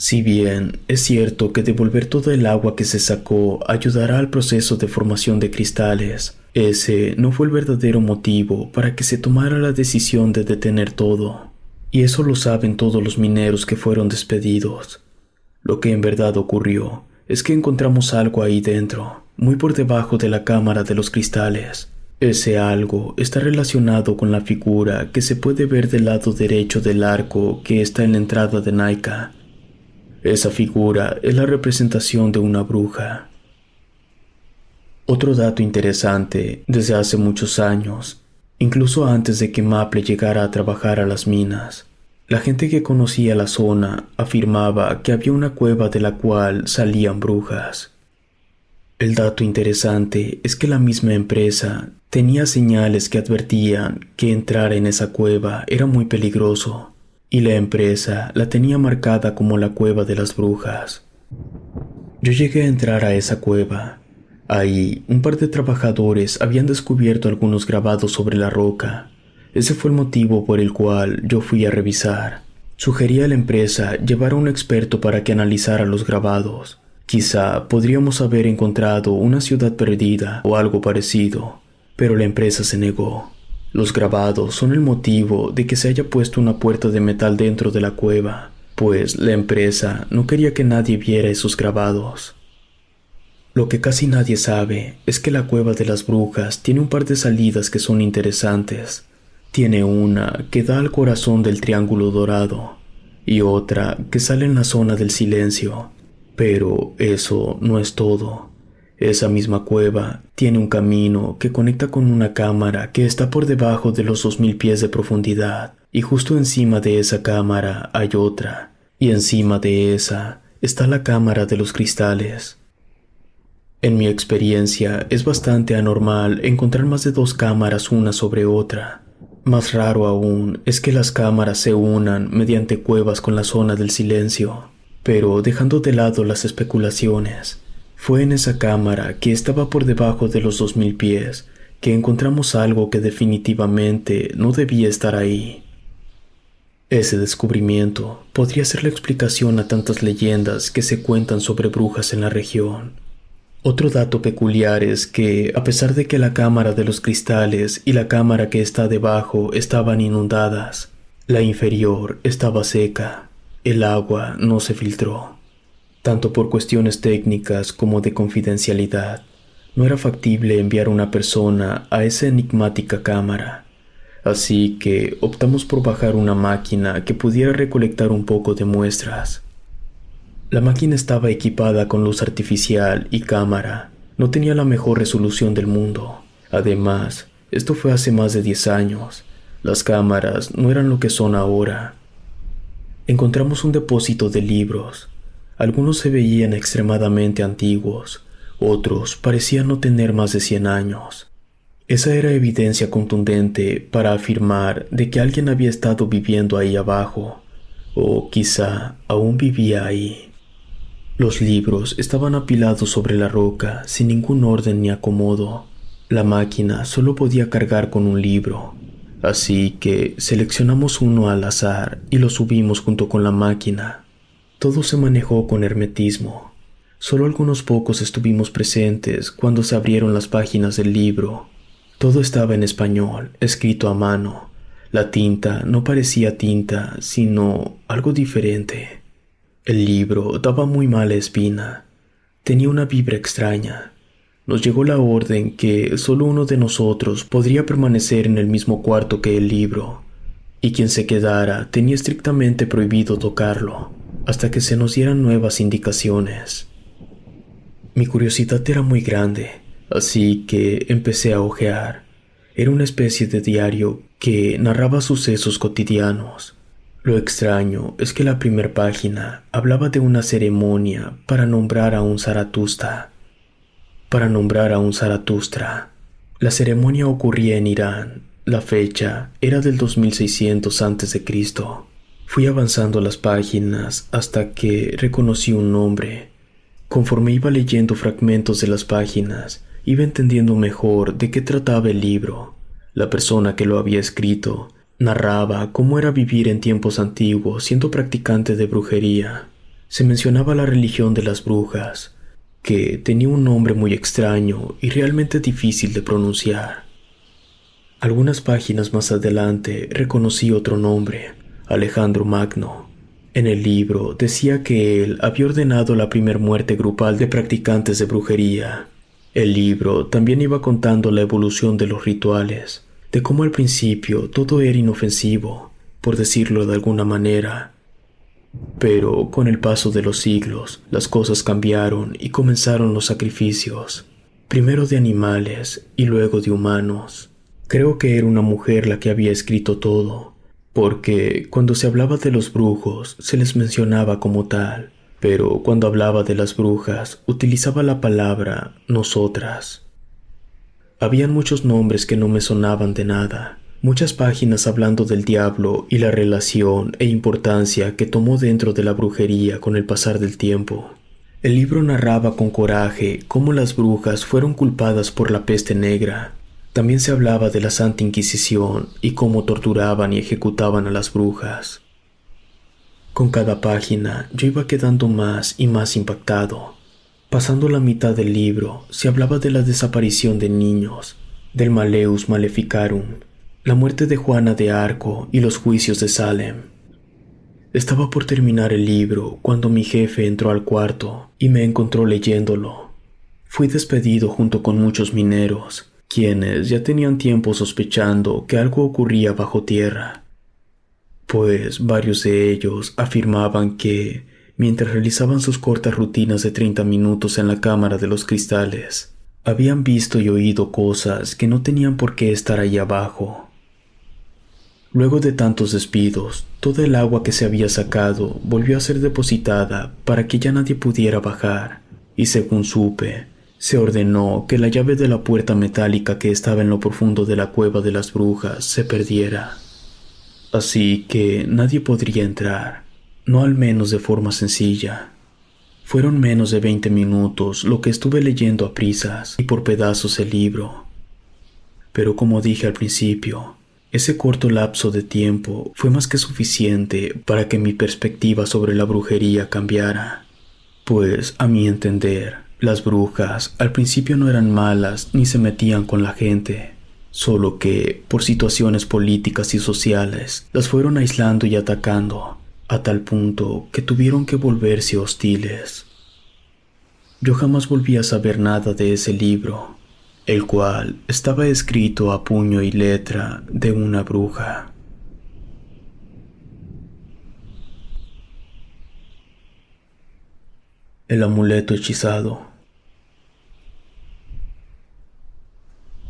Si bien es cierto que devolver todo el agua que se sacó ayudará al proceso de formación de cristales, ese no fue el verdadero motivo para que se tomara la decisión de detener todo. Y eso lo saben todos los mineros que fueron despedidos. Lo que en verdad ocurrió es que encontramos algo ahí dentro, muy por debajo de la cámara de los cristales. Ese algo está relacionado con la figura que se puede ver del lado derecho del arco que está en la entrada de Naika. Esa figura es la representación de una bruja. Otro dato interesante, desde hace muchos años, incluso antes de que Maple llegara a trabajar a las minas, la gente que conocía la zona afirmaba que había una cueva de la cual salían brujas. El dato interesante es que la misma empresa tenía señales que advertían que entrar en esa cueva era muy peligroso, y la empresa la tenía marcada como la cueva de las brujas. Yo llegué a entrar a esa cueva. Ahí, un par de trabajadores habían descubierto algunos grabados sobre la roca. Ese fue el motivo por el cual yo fui a revisar. Sugerí a la empresa llevar a un experto para que analizara los grabados. Quizá podríamos haber encontrado una ciudad perdida o algo parecido, pero la empresa se negó. Los grabados son el motivo de que se haya puesto una puerta de metal dentro de la cueva, pues la empresa no quería que nadie viera esos grabados. Lo que casi nadie sabe es que la cueva de las brujas tiene un par de salidas que son interesantes. Tiene una que da al corazón del Triángulo Dorado y otra que sale en la zona del silencio. Pero eso no es todo. Esa misma cueva tiene un camino que conecta con una cámara que está por debajo de los 2000 pies de profundidad, y justo encima de esa cámara hay otra, y encima de esa está la cámara de los cristales. En mi experiencia es bastante anormal encontrar más de 2 cámaras una sobre otra. Más raro aún es que las cámaras se unan mediante cuevas con la zona del silencio. Pero dejando de lado las especulaciones, fue en esa cámara que estaba por debajo de los 2000 pies que encontramos algo que definitivamente no debía estar ahí. Ese descubrimiento podría ser la explicación a tantas leyendas que se cuentan sobre brujas en la región. Otro dato peculiar es que, a pesar de que la cámara de los cristales y la cámara que está debajo estaban inundadas, la inferior estaba seca. El agua no se filtró. Tanto por cuestiones técnicas como de confidencialidad, no era factible enviar una persona a esa enigmática cámara. Así que optamos por bajar una máquina que pudiera recolectar un poco de muestras. La máquina estaba equipada con luz artificial y cámara. No tenía la mejor resolución del mundo. Además, esto fue hace más de 10 años. Las cámaras no eran lo que son ahora. Encontramos un depósito de libros. Algunos se veían extremadamente antiguos, otros parecían no tener más de 100 años. Esa era evidencia contundente para afirmar de que alguien había estado viviendo ahí abajo, o quizá aún vivía ahí. Los libros estaban apilados sobre la roca sin ningún orden ni acomodo. La máquina solo podía cargar con un libro. Así que seleccionamos uno al azar y lo subimos junto con la máquina. Todo se manejó con hermetismo. Solo algunos pocos estuvimos presentes cuando se abrieron las páginas del libro. Todo estaba en español, escrito a mano. La tinta no parecía tinta, sino algo diferente. El libro daba muy mala espina. Tenía una vibra extraña. Nos llegó la orden que solo uno de nosotros podría permanecer en el mismo cuarto que el libro, y quien se quedara tenía estrictamente prohibido tocarlo, hasta que se nos dieran nuevas indicaciones. Mi curiosidad era muy grande, así que empecé a hojear. Era una especie de diario que narraba sucesos cotidianos. Lo extraño es que la primera página hablaba de una ceremonia para nombrar a un Zaratustra. La ceremonia ocurría en Irán. La fecha era del 2600 a.C. Fui avanzando las páginas hasta que reconocí un nombre. Conforme iba leyendo fragmentos de las páginas, iba entendiendo mejor de qué trataba el libro. La persona que lo había escrito narraba cómo era vivir en tiempos antiguos siendo practicante de brujería. Se mencionaba la religión de las brujas, que tenía un nombre muy extraño y realmente difícil de pronunciar. Algunas páginas más adelante reconocí otro nombre, Alejandro Magno. En el libro decía que él había ordenado la primer muerte grupal de practicantes de brujería. El libro también iba contando la evolución de los rituales, de cómo al principio todo era inofensivo, por decirlo de alguna manera. Pero con el paso de los siglos, las cosas cambiaron y comenzaron los sacrificios, primero de animales y luego de humanos. Creo que era una mujer la que había escrito todo, porque cuando se hablaba de los brujos se les mencionaba como tal, pero cuando hablaba de las brujas utilizaba la palabra nosotras. Habían muchos nombres que no me sonaban de nada, muchas páginas hablando del diablo y la relación e importancia que tomó dentro de la brujería con el pasar del tiempo. El libro narraba con coraje cómo las brujas fueron culpadas por la peste negra. También se hablaba de la Santa Inquisición y cómo torturaban y ejecutaban a las brujas. Con cada página yo iba quedando más y más impactado. Pasando la mitad del libro, se hablaba de la desaparición de niños, del Maleus Maleficarum, la muerte de Juana de Arco y los juicios de Salem. Estaba por terminar el libro cuando mi jefe entró al cuarto y me encontró leyéndolo. Fui despedido junto con muchos mineros, quienes ya tenían tiempo sospechando que algo ocurría bajo tierra, pues varios de ellos afirmaban que, mientras realizaban sus cortas rutinas de 30 minutos en la Cámara de los Cristales, habían visto y oído cosas que no tenían por qué estar ahí abajo. Luego de tantos despidos, toda el agua que se había sacado volvió a ser depositada para que ya nadie pudiera bajar, y según supe, se ordenó que la llave de la puerta metálica que estaba en lo profundo de la cueva de las brujas se perdiera. Así que nadie podría entrar, no al menos de forma sencilla. Fueron menos de 20 minutos lo que estuve leyendo a prisas y por pedazos el libro. Pero como dije al principio, ese corto lapso de tiempo fue más que suficiente para que mi perspectiva sobre la brujería cambiara. Pues, a mi entender, las brujas al principio no eran malas ni se metían con la gente, solo que, por situaciones políticas y sociales, las fueron aislando y atacando, a tal punto que tuvieron que volverse hostiles. Yo jamás volví a saber nada de ese libro, el cual estaba escrito a puño y letra de una bruja. El amuleto hechizado.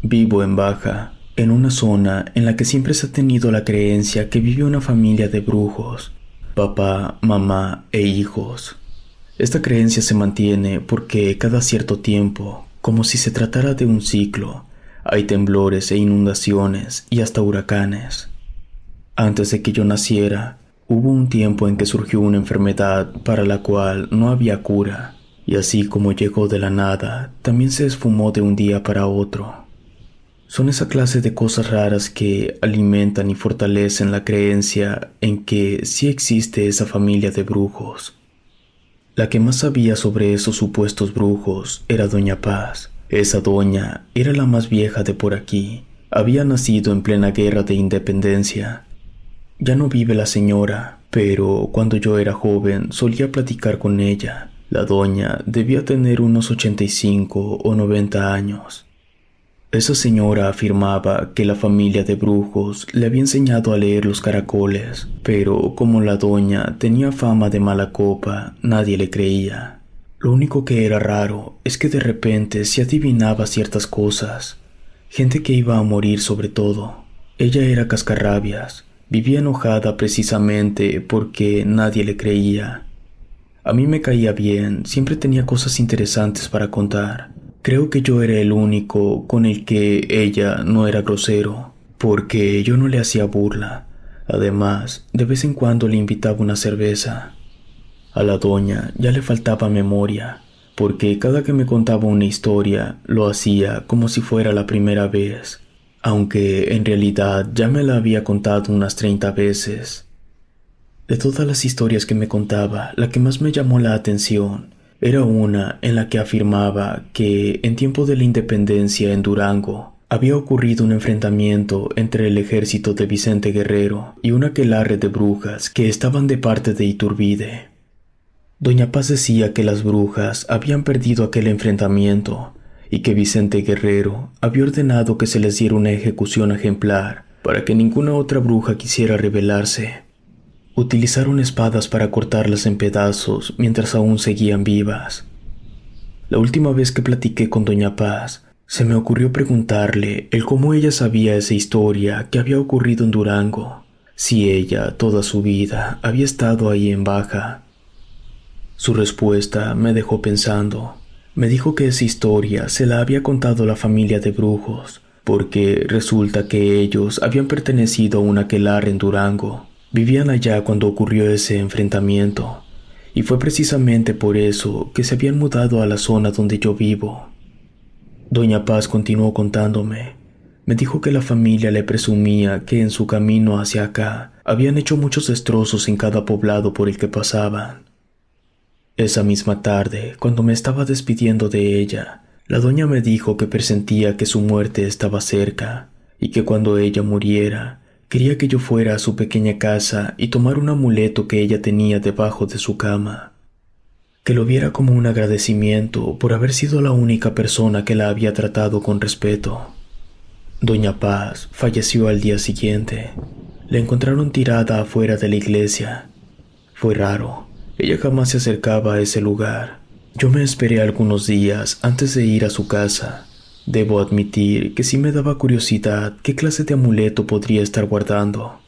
Vivo en Baja, en una zona en la que siempre se ha tenido la creencia que vive una familia de brujos, papá, mamá e hijos. Esta creencia se mantiene porque cada cierto tiempo, como si se tratara de un ciclo, hay temblores e inundaciones y hasta huracanes. Antes de que yo naciera, hubo un tiempo en que surgió una enfermedad para la cual no había cura, y así como llegó de la nada, también se esfumó de un día para otro. Son esa clase de cosas raras que alimentan y fortalecen la creencia en que sí existe esa familia de brujos. La que más sabía sobre esos supuestos brujos era Doña Paz. Esa doña era la más vieja de por aquí. Había nacido en plena guerra de independencia. Ya no vive la señora, pero cuando yo era joven solía platicar con ella. La doña debía tener unos 85 o 90 años. Esa señora afirmaba que la familia de brujos le había enseñado a leer los caracoles, pero como la doña tenía fama de mala copa, nadie le creía. Lo único que era raro es que de repente se adivinaba ciertas cosas, gente que iba a morir sobre todo. Ella era cascarrabias, vivía enojada precisamente porque nadie le creía. A mí me caía bien, siempre tenía cosas interesantes para contar. Creo que yo era el único con el que ella no era grosero, porque yo no le hacía burla. Además, de vez en cuando le invitaba una cerveza. A la doña ya le faltaba memoria, porque cada que me contaba una historia lo hacía como si fuera la primera vez, aunque en realidad ya me la había contado unas 30 veces. De todas las historias que me contaba, la que más me llamó la atención era una en la que afirmaba que en tiempo de la independencia en Durango Había ocurrido un enfrentamiento entre el ejército de Vicente Guerrero y un aquelarre de brujas que estaban de parte de Iturbide. Doña Paz decía que las brujas habían perdido aquel enfrentamiento y que Vicente Guerrero había ordenado que se les diera una ejecución ejemplar para que ninguna otra bruja quisiera rebelarse. Utilizaron espadas para cortarlas en pedazos mientras aún seguían vivas. La última vez que platiqué con Doña Paz, se me ocurrió preguntarle el cómo ella sabía esa historia que había ocurrido en Durango, si ella toda su vida había estado ahí en Baja. Su respuesta me dejó pensando. Me dijo que esa historia se la había contado la familia de brujos, porque resulta que ellos habían pertenecido a un aquelarre en Durango. Vivían allá cuando ocurrió ese enfrentamiento, y fue precisamente por eso que se habían mudado a la zona donde yo vivo. Doña Paz continuó contándome. Me dijo que la familia le presumía que en su camino hacia acá habían hecho muchos destrozos en cada poblado por el que pasaban. Esa misma tarde, cuando me estaba despidiendo de ella, la doña me dijo que presentía que su muerte estaba cerca y que cuando ella muriera, quería que yo fuera a su pequeña casa y tomar un amuleto que ella tenía debajo de su cama. Que lo viera como un agradecimiento por haber sido la única persona que la había tratado con respeto. Doña Paz falleció al día siguiente. La encontraron tirada afuera de la iglesia. Fue raro. Ella jamás se acercaba a ese lugar. Yo me esperé algunos días antes de ir a su casa. Debo admitir que sí me daba curiosidad qué clase de amuleto podría estar guardando.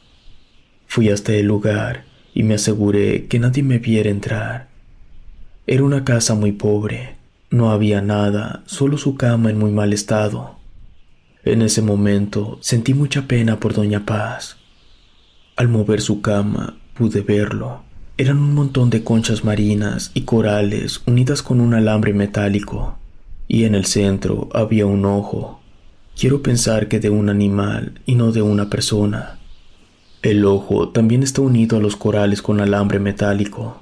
Fui hasta el lugar y me aseguré que nadie me viera entrar. Era una casa muy pobre. No había nada, solo su cama en muy mal estado. En ese momento sentí mucha pena por Doña Paz. Al mover su cama pude verlo. Eran un montón de conchas marinas y corales unidas con un alambre metálico, y en el centro había un ojo. Quiero pensar que de un animal y no de una persona. El ojo también está unido a los corales con alambre metálico.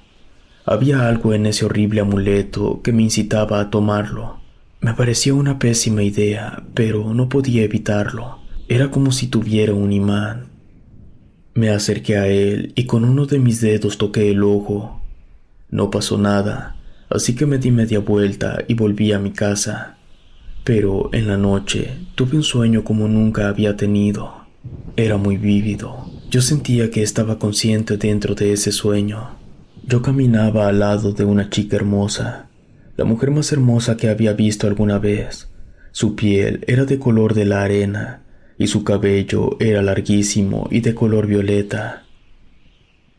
Había algo en ese horrible amuleto que me incitaba a tomarlo. Me parecía una pésima idea, pero no podía evitarlo. Era como si tuviera un imán. Me acerqué a él y con uno de mis dedos toqué el ojo. No pasó nada, así que me di media vuelta y volví a mi casa. Pero en la noche tuve un sueño como nunca había tenido. Era muy vívido. Yo sentía que estaba consciente dentro de ese sueño. Yo caminaba al lado de una chica hermosa, la mujer más hermosa que había visto alguna vez. Su piel era de color de la arena y su cabello era larguísimo y de color violeta.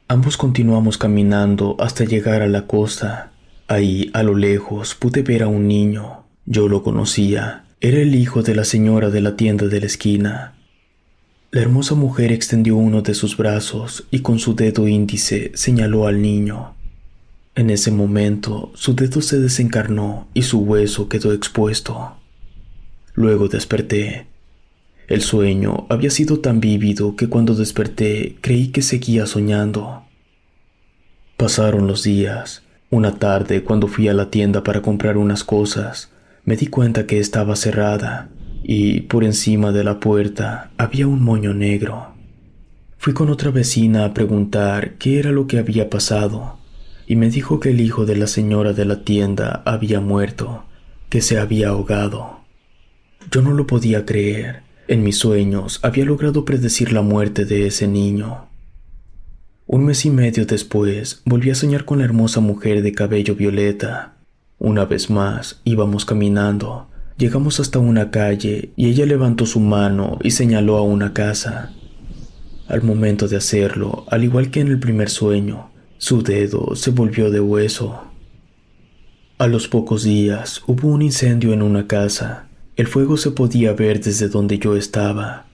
Ambos continuamos caminando hasta llegar a la costa. Ahí, a lo lejos, pude ver a un niño. Yo lo conocía. Era el hijo de la señora de la tienda de la esquina. La hermosa mujer extendió uno de sus brazos y con su dedo índice señaló al niño. En ese momento, su dedo se desencarnó y su hueso quedó expuesto. Luego desperté. El sueño había sido tan vívido que cuando desperté creí que seguía soñando. Pasaron los días. Una tarde, cuando fui a la tienda para comprar unas cosas, me di cuenta que estaba cerrada y por encima de la puerta había un moño negro. Fui con otra vecina a preguntar qué era lo que había pasado y me dijo que el hijo de la señora de la tienda había muerto, que se había ahogado. Yo no lo podía creer. En mis sueños había logrado predecir la muerte de ese niño. Un mes y medio después, volví a soñar con la hermosa mujer de cabello violeta. Una vez más, íbamos caminando. Llegamos hasta una calle y ella levantó su mano y señaló a una casa. Al momento de hacerlo, al igual que en el primer sueño, su dedo se volvió de hueso. A los pocos días, hubo un incendio en una casa. El fuego se podía ver desde donde yo estaba.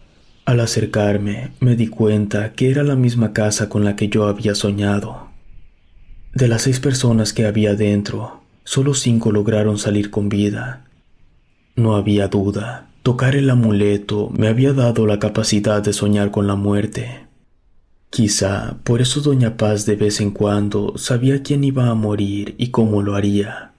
Al acercarme, me di cuenta que era la misma casa con la que yo había soñado. De las 6 personas que había dentro, solo 5 lograron salir con vida. No había duda, tocar el amuleto me había dado la capacidad de soñar con la muerte. Quizá por eso Doña Paz de vez en cuando sabía quién iba a morir y cómo lo haría.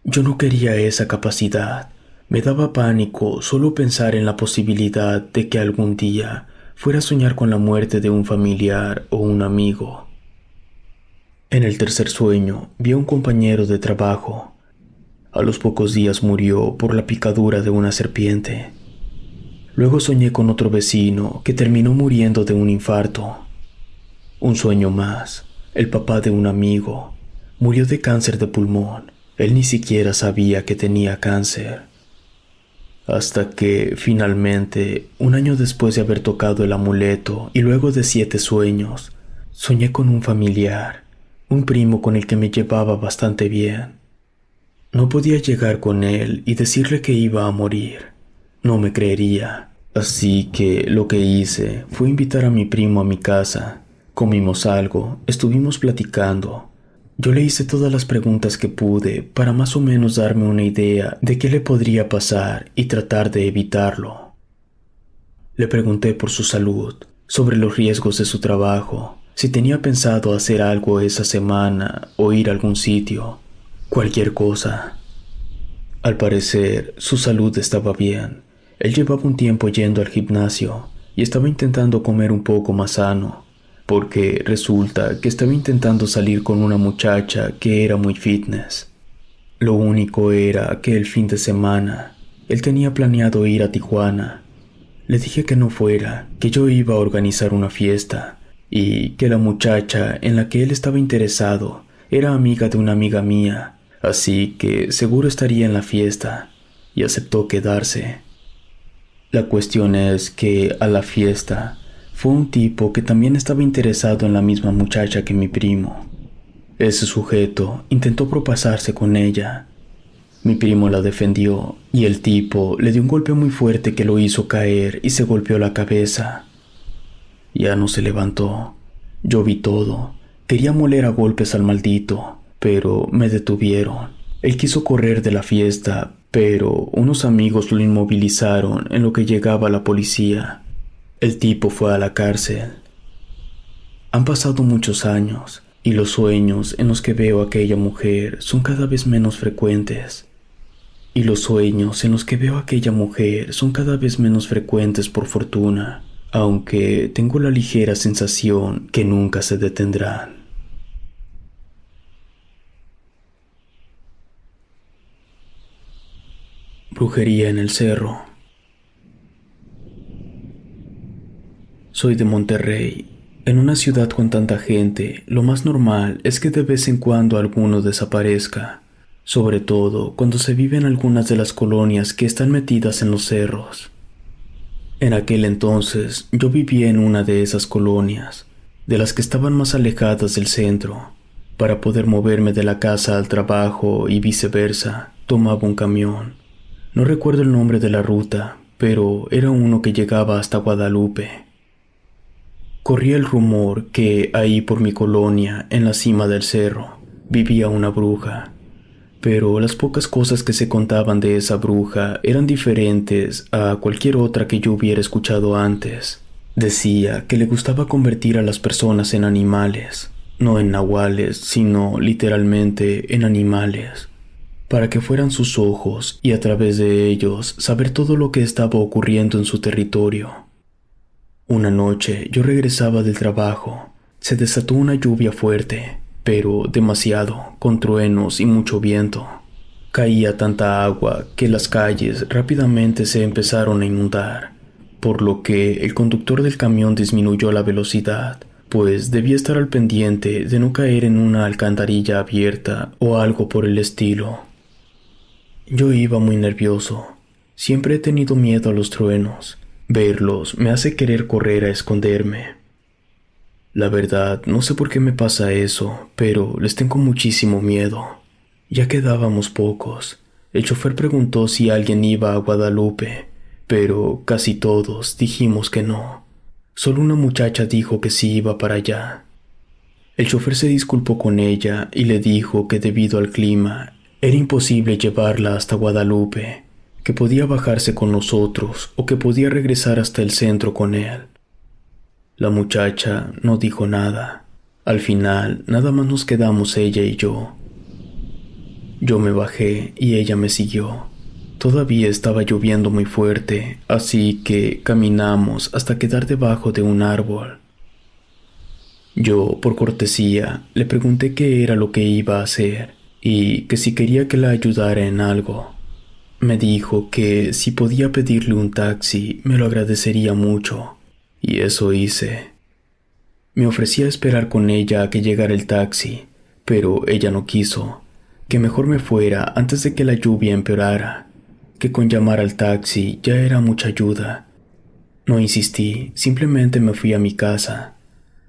Yo no quería esa capacidad, Me daba pánico solo pensar en la posibilidad de que algún día fuera a soñar con la muerte de un familiar o un amigo. En el tercer sueño vi a un compañero de trabajo. A los pocos días murió por la picadura de una serpiente. Luego soñé con otro vecino que terminó muriendo de un infarto. Un sueño más. El papá de un amigo murió de cáncer de pulmón. Él ni siquiera sabía que tenía cáncer. Hasta que, finalmente, un año después de haber tocado el amuleto y luego de 7 sueños, soñé con un familiar, un primo con el que me llevaba bastante bien. No podía llegar con él y decirle que iba a morir. No me creería. Así que lo que hice fue invitar a mi primo a mi casa. Comimos algo, estuvimos platicando. Yo le hice todas las preguntas que pude para más o menos darme una idea de qué le podría pasar y tratar de evitarlo. Le pregunté por su salud, sobre los riesgos de su trabajo, si tenía pensado hacer algo esa semana o ir a algún sitio, cualquier cosa. Al parecer, su salud estaba bien. Él llevaba un tiempo yendo al gimnasio y estaba intentando comer un poco más sano, porque resulta que estaba intentando salir con una muchacha que era muy fitness. Lo único era que el fin de semana él tenía planeado ir a Tijuana. Le dije que no fuera, que yo iba a organizar una fiesta y que la muchacha en la que él estaba interesado era amiga de una amiga mía, así que seguro estaría en la fiesta, y aceptó quedarse. La cuestión es que a la fiesta fue un tipo que también estaba interesado en la misma muchacha que mi primo. Ese sujeto intentó propasarse con ella. Mi primo la defendió y el tipo le dio un golpe muy fuerte que lo hizo caer y se golpeó la cabeza. Ya no se levantó. Yo vi todo. Quería moler a golpes al maldito, pero me detuvieron. Él quiso correr de la fiesta, pero unos amigos lo inmovilizaron en lo que llegaba la policía. El tipo fue a la cárcel. Han pasado muchos años y los sueños en los que veo a aquella mujer son cada vez menos frecuentes. Por fortuna, aunque tengo la ligera sensación que nunca se detendrán. Brujería en el cerro. Soy de Monterrey. En una ciudad con tanta gente, lo más normal es que de vez en cuando alguno desaparezca, sobre todo cuando se vive en algunas de las colonias que están metidas en los cerros. En aquel entonces yo vivía en una de esas colonias, de las que estaban más alejadas del centro. Para poder moverme de la casa al trabajo y viceversa, tomaba un camión. No recuerdo el nombre de la ruta, pero era uno que llegaba hasta Guadalupe. Corría el rumor que ahí por mi colonia, en la cima del cerro, vivía una bruja. Pero las pocas cosas que se contaban de esa bruja eran diferentes a cualquier otra que yo hubiera escuchado antes. Decía que le gustaba convertir a las personas en animales, no en nahuales, sino literalmente en animales, para que fueran sus ojos y a través de ellos saber todo lo que estaba ocurriendo en su territorio. Una noche yo regresaba del trabajo. Se desató una lluvia fuerte, pero demasiado, con truenos y mucho viento. Caía tanta agua que las calles rápidamente se empezaron a inundar, por lo que el conductor del camión disminuyó la velocidad, pues debía estar al pendiente de no caer en una alcantarilla abierta o algo por el estilo. Yo iba muy nervioso. Siempre he tenido miedo a los truenos. Verlos me hace querer correr a esconderme. La verdad, no sé por qué me pasa eso, pero les tengo muchísimo miedo. Ya quedábamos pocos. El chofer preguntó si alguien iba a Guadalupe, pero casi todos dijimos que no. Solo una muchacha dijo que sí iba para allá. El chofer se disculpó con ella y le dijo que debido al clima era imposible llevarla hasta Guadalupe, que podía bajarse con nosotros o que podía regresar hasta el centro con él. La muchacha no dijo nada. Al final, nada más nos quedamos ella y yo. Yo me bajé y ella me siguió. Todavía estaba lloviendo muy fuerte, así que caminamos hasta quedar debajo de un árbol. Yo, por cortesía, le pregunté qué era lo que iba a hacer y que si quería que la ayudara en algo. Me dijo que si podía pedirle un taxi me lo agradecería mucho, y eso hice. Me ofrecí a esperar con ella a que llegara el taxi, pero ella no quiso, que mejor me fuera antes de que la lluvia empeorara, que con llamar al taxi ya era mucha ayuda. No insistí, simplemente me fui a mi casa.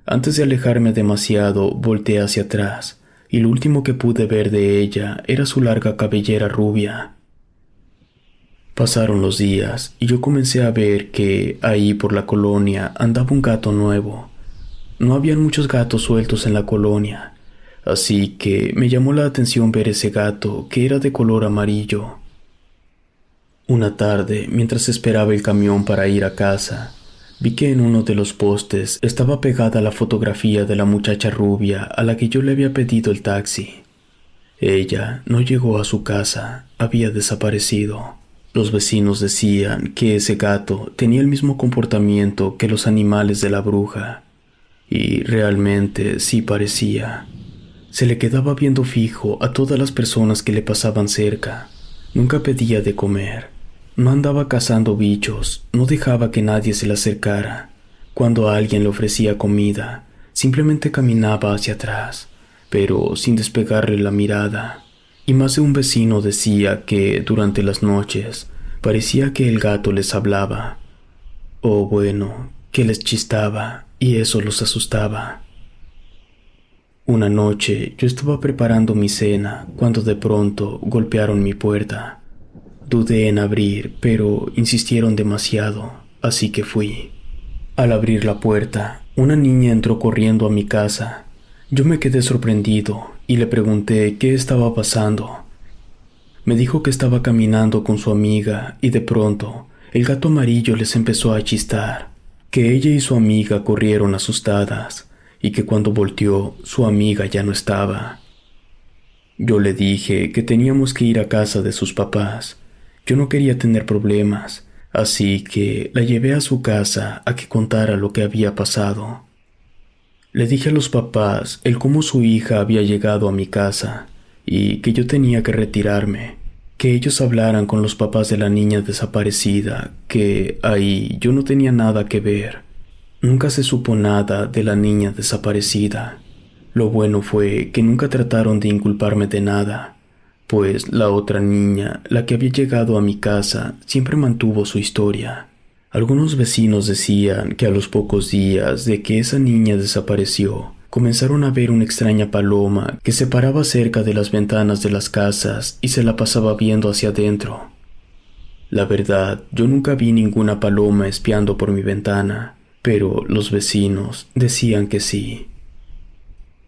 Antes de alejarme demasiado, volteé hacia atrás, y lo último que pude ver de ella era su larga cabellera rubia. Pasaron los días, y yo comencé a ver que ahí por la colonia andaba un gato nuevo. No habían muchos gatos sueltos en la colonia, así que me llamó la atención ver ese gato que era de color amarillo. Una tarde, mientras esperaba el camión para ir a casa, vi que en uno de los postes estaba pegada la fotografía de la muchacha rubia a la que yo le había pedido el taxi. Ella no llegó a su casa, había desaparecido. Los vecinos decían que ese gato tenía el mismo comportamiento que los animales de la bruja, y realmente sí parecía. Se le quedaba viendo fijo a todas las personas que le pasaban cerca. Nunca pedía de comer. No andaba cazando bichos, no dejaba que nadie se le acercara. Cuando a alguien le ofrecía comida, simplemente caminaba hacia atrás, pero sin despegarle la mirada. Y más de un vecino decía que durante las noches parecía que el gato les hablaba. O bueno, que les chistaba, y eso los asustaba. Una noche yo estaba preparando mi cena cuando de pronto golpearon mi puerta. Dudé en abrir, pero insistieron demasiado, así que fui. Al abrir la puerta, una niña entró corriendo a mi casa. Yo me quedé sorprendido y le pregunté qué estaba pasando. Me dijo que estaba caminando con su amiga y de pronto el gato amarillo les empezó a chistar, que ella y su amiga corrieron asustadas y que cuando volteó su amiga ya no estaba. Yo le dije que teníamos que ir a casa de sus papás. Yo no quería tener problemas, así que la llevé a su casa a que contara lo que había pasado. Le dije a los papás el cómo su hija había llegado a mi casa y que yo tenía que retirarme, que ellos hablaran con los papás de la niña desaparecida, que ahí yo no tenía nada que ver. Nunca se supo nada de la niña desaparecida. Lo bueno fue que nunca trataron de inculparme de nada, pues la otra niña, la que había llegado a mi casa, siempre mantuvo su historia. Algunos vecinos decían que a los pocos días de que esa niña desapareció, comenzaron a ver una extraña paloma que se paraba cerca de las ventanas de las casas y se la pasaba viendo hacia adentro. La verdad, yo nunca vi ninguna paloma espiando por mi ventana, pero los vecinos decían que sí.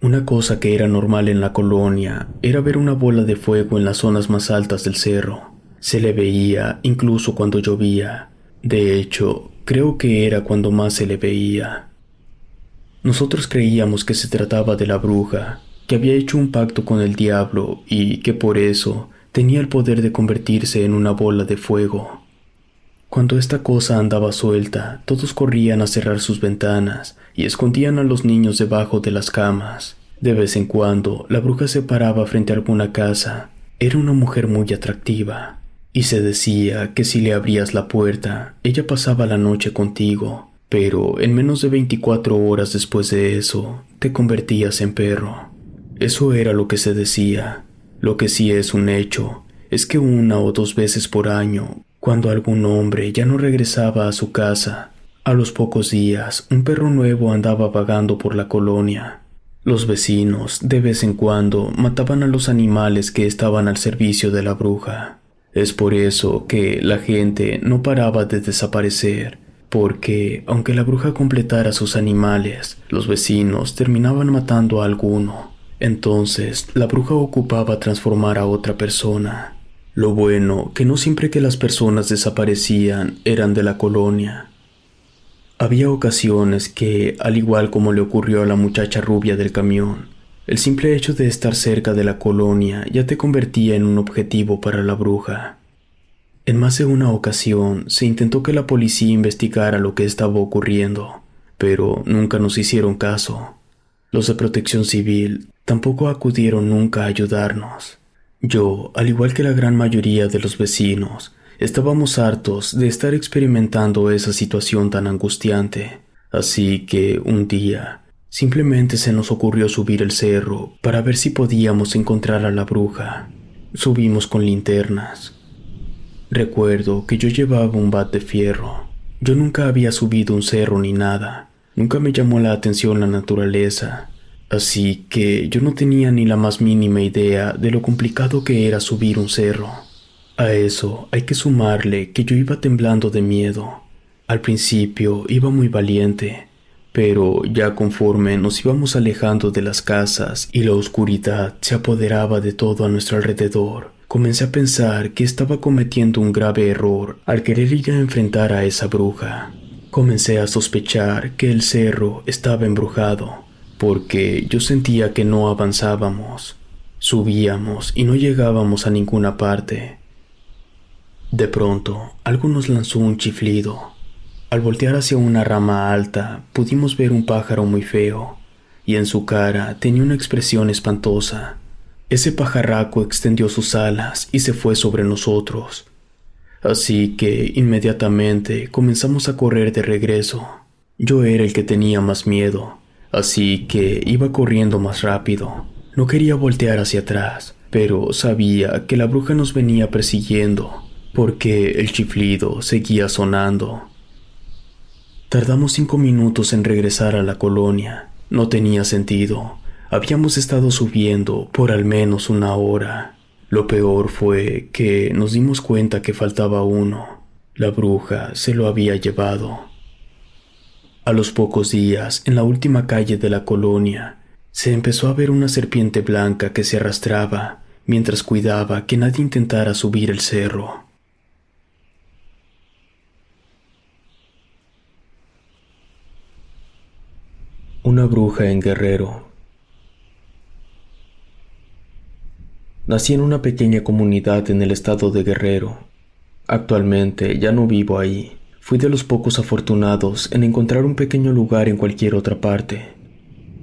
Una cosa que era normal en la colonia era ver una bola de fuego en las zonas más altas del cerro. Se le veía incluso cuando llovía. De hecho, creo que era cuando más se le veía. Nosotros creíamos que se trataba de la bruja, que había hecho un pacto con el diablo y que por eso tenía el poder de convertirse en una bola de fuego. Cuando esta cosa andaba suelta, todos corrían a cerrar sus ventanas y escondían a los niños debajo de las camas. De vez en cuando, la bruja se paraba frente a alguna casa. Era una mujer muy atractiva, y se decía que si le abrías la puerta, ella pasaba la noche contigo, pero en menos de 24 horas después de eso, te convertías en perro. Eso era lo que se decía. Lo que sí es un hecho, es que 1 o 2 veces por año, cuando algún hombre ya no regresaba a su casa, a los pocos días un perro nuevo andaba vagando por la colonia. Los vecinos de vez en cuando mataban a los animales que estaban al servicio de la bruja. Es por eso que la gente no paraba de desaparecer, porque aunque la bruja completara sus animales, los vecinos terminaban matando a alguno. Entonces la bruja ocupaba transformar a otra persona. Lo bueno que no siempre que las personas desaparecían eran de la colonia. Había ocasiones que, al igual como le ocurrió a la muchacha rubia del camión, el simple hecho de estar cerca de la colonia ya te convertía en un objetivo para la bruja. En más de una ocasión se intentó que la policía investigara lo que estaba ocurriendo, pero nunca nos hicieron caso. Los de Protección Civil tampoco acudieron nunca a ayudarnos. Yo, al igual que la gran mayoría de los vecinos, estábamos hartos de estar experimentando esa situación tan angustiante. Así que un día, simplemente se nos ocurrió subir el cerro para ver si podíamos encontrar a la bruja. Subimos con linternas. Recuerdo que yo llevaba un bat de fierro. Yo nunca había subido un cerro ni nada. Nunca me llamó la atención la naturaleza. Así que yo no tenía ni la más mínima idea de lo complicado que era subir un cerro. A eso hay que sumarle que yo iba temblando de miedo. Al principio iba muy valiente, pero ya conforme nos íbamos alejando de las casas y la oscuridad se apoderaba de todo a nuestro alrededor, comencé a pensar que estaba cometiendo un grave error al querer ir a enfrentar a esa bruja. Comencé a sospechar que el cerro estaba embrujado, porque yo sentía que no avanzábamos. Subíamos y no llegábamos a ninguna parte. De pronto, algo nos lanzó un chiflido. Al voltear hacia una rama alta, pudimos ver un pájaro muy feo, y en su cara tenía una expresión espantosa. Ese pajarraco extendió sus alas y se fue sobre nosotros. Así que inmediatamente comenzamos a correr de regreso. Yo era el que tenía más miedo, así que iba corriendo más rápido. No quería voltear hacia atrás, pero sabía que la bruja nos venía persiguiendo, porque el chiflido seguía sonando. Tardamos 5 minutos en regresar a la colonia. No tenía sentido. Habíamos estado subiendo por al menos 1 hora. Lo peor fue que nos dimos cuenta que faltaba uno. La bruja se lo había llevado. A los pocos días, en la última calle de la colonia, se empezó a ver una serpiente blanca que se arrastraba mientras cuidaba que nadie intentara subir el cerro. Una bruja en Guerrero. Nací en una pequeña comunidad en el estado de Guerrero. Actualmente ya no vivo ahí. Fui de los pocos afortunados en encontrar un pequeño lugar en cualquier otra parte.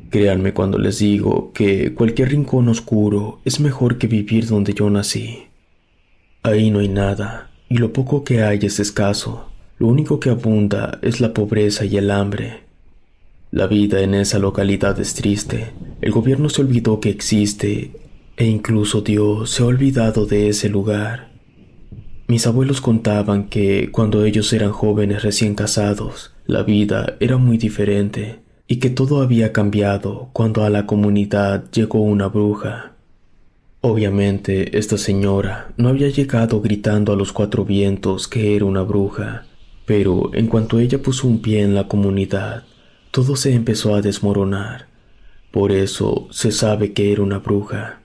Créanme cuando les digo que cualquier rincón oscuro es mejor que vivir donde yo nací. Ahí no hay nada, y lo poco que hay es escaso. Lo único que abunda es la pobreza y el hambre. La vida en esa localidad es triste. El gobierno se olvidó que existe, e incluso Dios se ha olvidado de ese lugar. Mis abuelos contaban que cuando ellos eran jóvenes recién casados, la vida era muy diferente, y que todo había cambiado cuando a la comunidad llegó una bruja. Obviamente, esta señora no había llegado gritando a los 4 vientos que era una bruja, pero en cuanto ella puso un pie en la comunidad, todo se empezó a desmoronar. Por eso se sabe que era una bruja.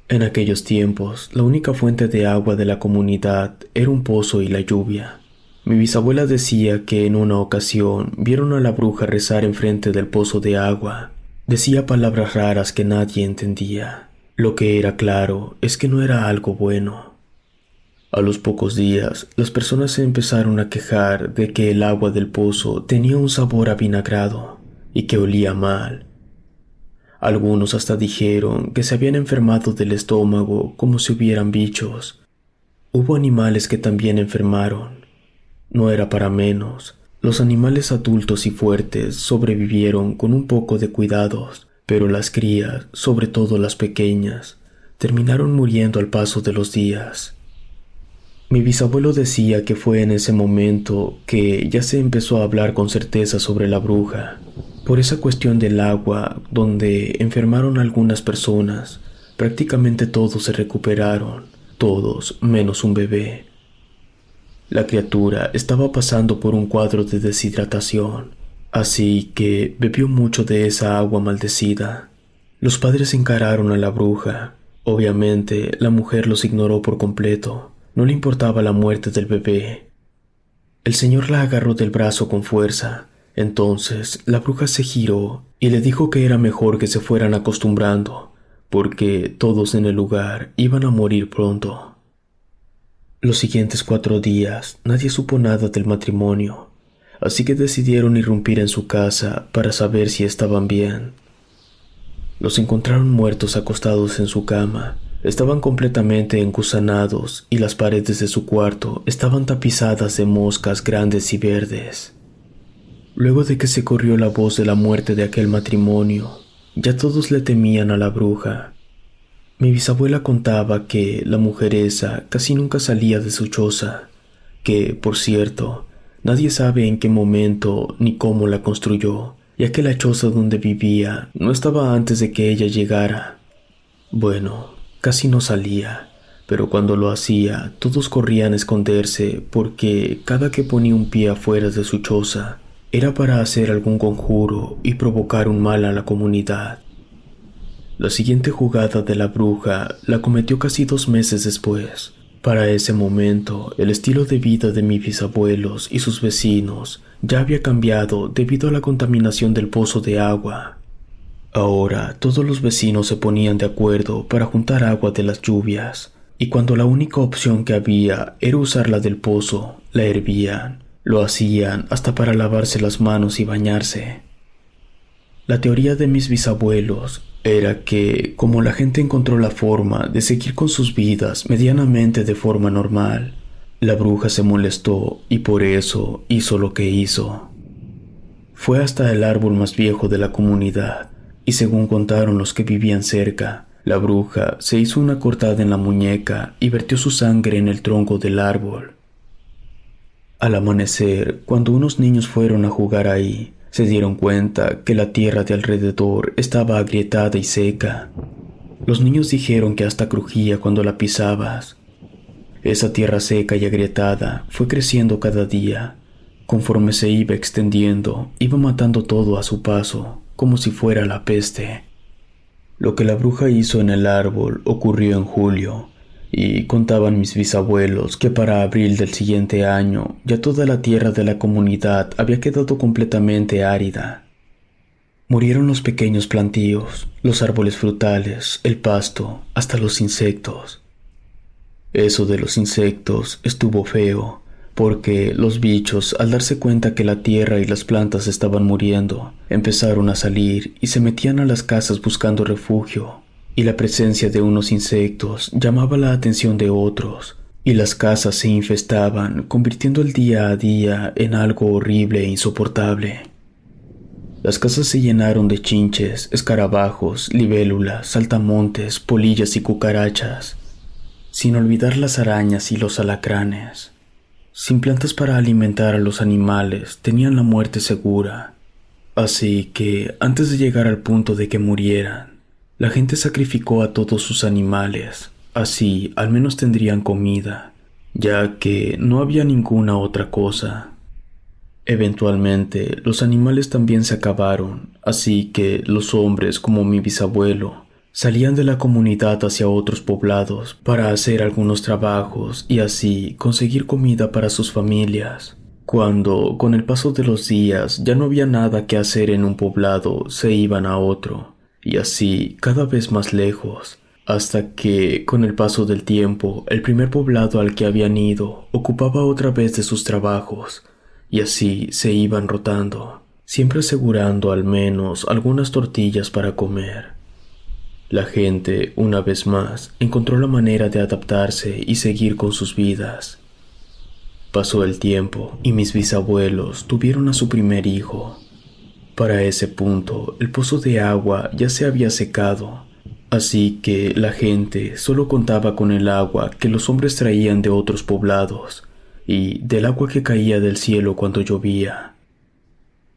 En aquellos tiempos, la única fuente de agua de la comunidad era un pozo y la lluvia. Mi bisabuela decía que en una ocasión vieron a la bruja rezar enfrente del pozo de agua. Decía palabras raras que nadie entendía. Lo que era claro es que no era algo bueno. A los pocos días, las personas se empezaron a quejar de que el agua del pozo tenía un sabor avinagrado y que olía mal. Algunos hasta dijeron que se habían enfermado del estómago como si hubieran bichos. Hubo animales que también enfermaron. No era para menos. Los animales adultos y fuertes sobrevivieron con un poco de cuidados, pero las crías, sobre todo las pequeñas, terminaron muriendo al paso de los días. Mi bisabuelo decía que fue en ese momento que ya se empezó a hablar con certeza sobre la bruja. Por esa cuestión del agua, donde enfermaron algunas personas, prácticamente todos se recuperaron, todos menos un bebé. La criatura estaba pasando por un cuadro de deshidratación, así que bebió mucho de esa agua maldecida. Los padres encararon a la bruja. Obviamente, la mujer los ignoró por completo. No le importaba la muerte del bebé. El señor la agarró del brazo con fuerza. Entonces la bruja se giró y le dijo que era mejor que se fueran acostumbrando, porque todos en el lugar iban a morir pronto. Los siguientes 4 días nadie supo nada del matrimonio, así que decidieron irrumpir en su casa para saber si estaban bien. Los encontraron muertos acostados en su cama. Estaban completamente engusanados y las paredes de su cuarto estaban tapizadas de moscas grandes y verdes. Luego de que se corrió la voz de la muerte de aquel matrimonio, ya todos le temían a la bruja. Mi bisabuela contaba que la mujer esa casi nunca salía de su choza, que, por cierto, nadie sabe en qué momento ni cómo la construyó, ya que la choza donde vivía no estaba antes de que ella llegara. Bueno, casi no salía, pero cuando lo hacía, todos corrían a esconderse porque cada que ponía un pie afuera de su choza era para hacer algún conjuro y provocar un mal a la comunidad. La siguiente jugada de la bruja la cometió casi 2 meses después. Para ese momento, el estilo de vida de mis bisabuelos y sus vecinos ya había cambiado debido a la contaminación del pozo de agua. Ahora, todos los vecinos se ponían de acuerdo para juntar agua de las lluvias, y cuando la única opción que había era usar la del pozo, la hervían. Lo hacían hasta para lavarse las manos y bañarse. La teoría de mis bisabuelos era que, como la gente encontró la forma de seguir con sus vidas medianamente de forma normal, la bruja se molestó y por eso hizo lo que hizo. Fue hasta el árbol más viejo de la comunidad, y según contaron los que vivían cerca, la bruja se hizo una cortada en la muñeca y vertió su sangre en el tronco del árbol. Al amanecer, cuando unos niños fueron a jugar ahí, se dieron cuenta que la tierra de alrededor estaba agrietada y seca. Los niños dijeron que hasta crujía cuando la pisabas. Esa tierra seca y agrietada fue creciendo cada día. Conforme se iba extendiendo, iba matando todo a su paso, como si fuera la peste. Lo que la bruja hizo en el árbol ocurrió en julio, y contaban mis bisabuelos que para abril del siguiente año ya toda la tierra de la comunidad había quedado completamente árida. Murieron los pequeños plantíos, los árboles frutales, el pasto, hasta los insectos. Eso de los insectos estuvo feo, porque los bichos, al darse cuenta que la tierra y las plantas estaban muriendo, empezaron a salir y se metían a las casas buscando refugio. Y la presencia de unos insectos llamaba la atención de otros, y las casas se infestaban, convirtiendo el día a día en algo horrible e insoportable. Las casas se llenaron de chinches, escarabajos, libélulas, saltamontes, polillas y cucarachas, sin olvidar las arañas y los alacranes. Sin plantas para alimentar a los animales, tenían la muerte segura. Así que, antes de llegar al punto de que murieran, la gente sacrificó a todos sus animales, así al menos tendrían comida, ya que no había ninguna otra cosa. Eventualmente, los animales también se acabaron, así que los hombres, como mi bisabuelo, salían de la comunidad hacia otros poblados para hacer algunos trabajos y así conseguir comida para sus familias. Cuando, con el paso de los días, ya no había nada que hacer en un poblado, se iban a otro. Y así cada vez más lejos, hasta que, con el paso del tiempo, el primer poblado al que habían ido ocupaba otra vez de sus trabajos, y así se iban rotando, siempre asegurando al menos algunas tortillas para comer. La gente, una vez más, encontró la manera de adaptarse y seguir con sus vidas. Pasó el tiempo y mis bisabuelos tuvieron a su primer hijo. Para ese punto, el pozo de agua ya se había secado, así que la gente solo contaba con el agua que los hombres traían de otros poblados y del agua que caía del cielo cuando llovía.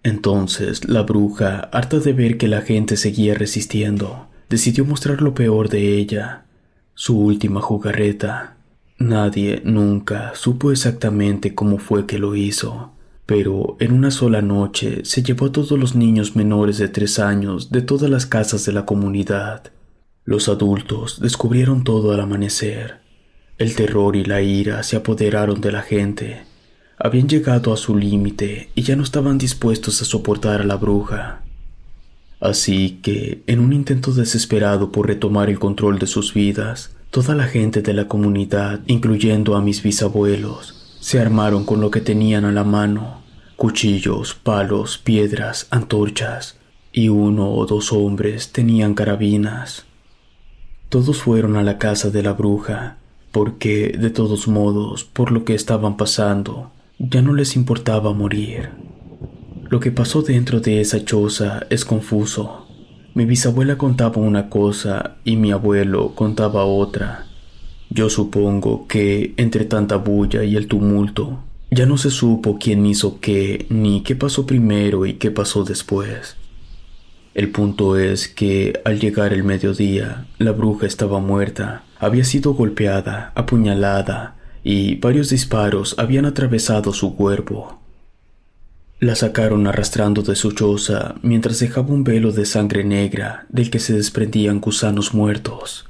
Entonces, la bruja, harta de ver que la gente seguía resistiendo, decidió mostrar lo peor de ella, su última jugarreta. Nadie nunca supo exactamente cómo fue que lo hizo. Pero en una sola noche se llevó a todos los niños menores de 3 años de todas las casas de la comunidad. Los adultos descubrieron todo al amanecer. El terror y la ira se apoderaron de la gente. Habían llegado a su límite y ya no estaban dispuestos a soportar a la bruja. Así que, en un intento desesperado por retomar el control de sus vidas, Toda la gente de la comunidad, incluyendo a mis bisabuelos, se armaron con lo que tenían a la mano: cuchillos, palos, piedras, antorchas, y 1 o 2 hombres tenían carabinas. Todos fueron a la casa de la bruja, porque, de todos modos, por lo que estaban pasando, ya no les importaba morir. Lo que pasó dentro de esa choza es confuso. Mi bisabuela contaba una cosa y mi abuelo contaba otra. Yo supongo que, entre tanta bulla y el tumulto, ya no se supo quién hizo qué, ni qué pasó primero y qué pasó después. El punto es que, al llegar el mediodía, la bruja estaba muerta. Había sido golpeada, apuñalada, y varios disparos habían atravesado su cuerpo. La sacaron arrastrando de su choza mientras dejaba un velo de sangre negra del que se desprendían gusanos muertos.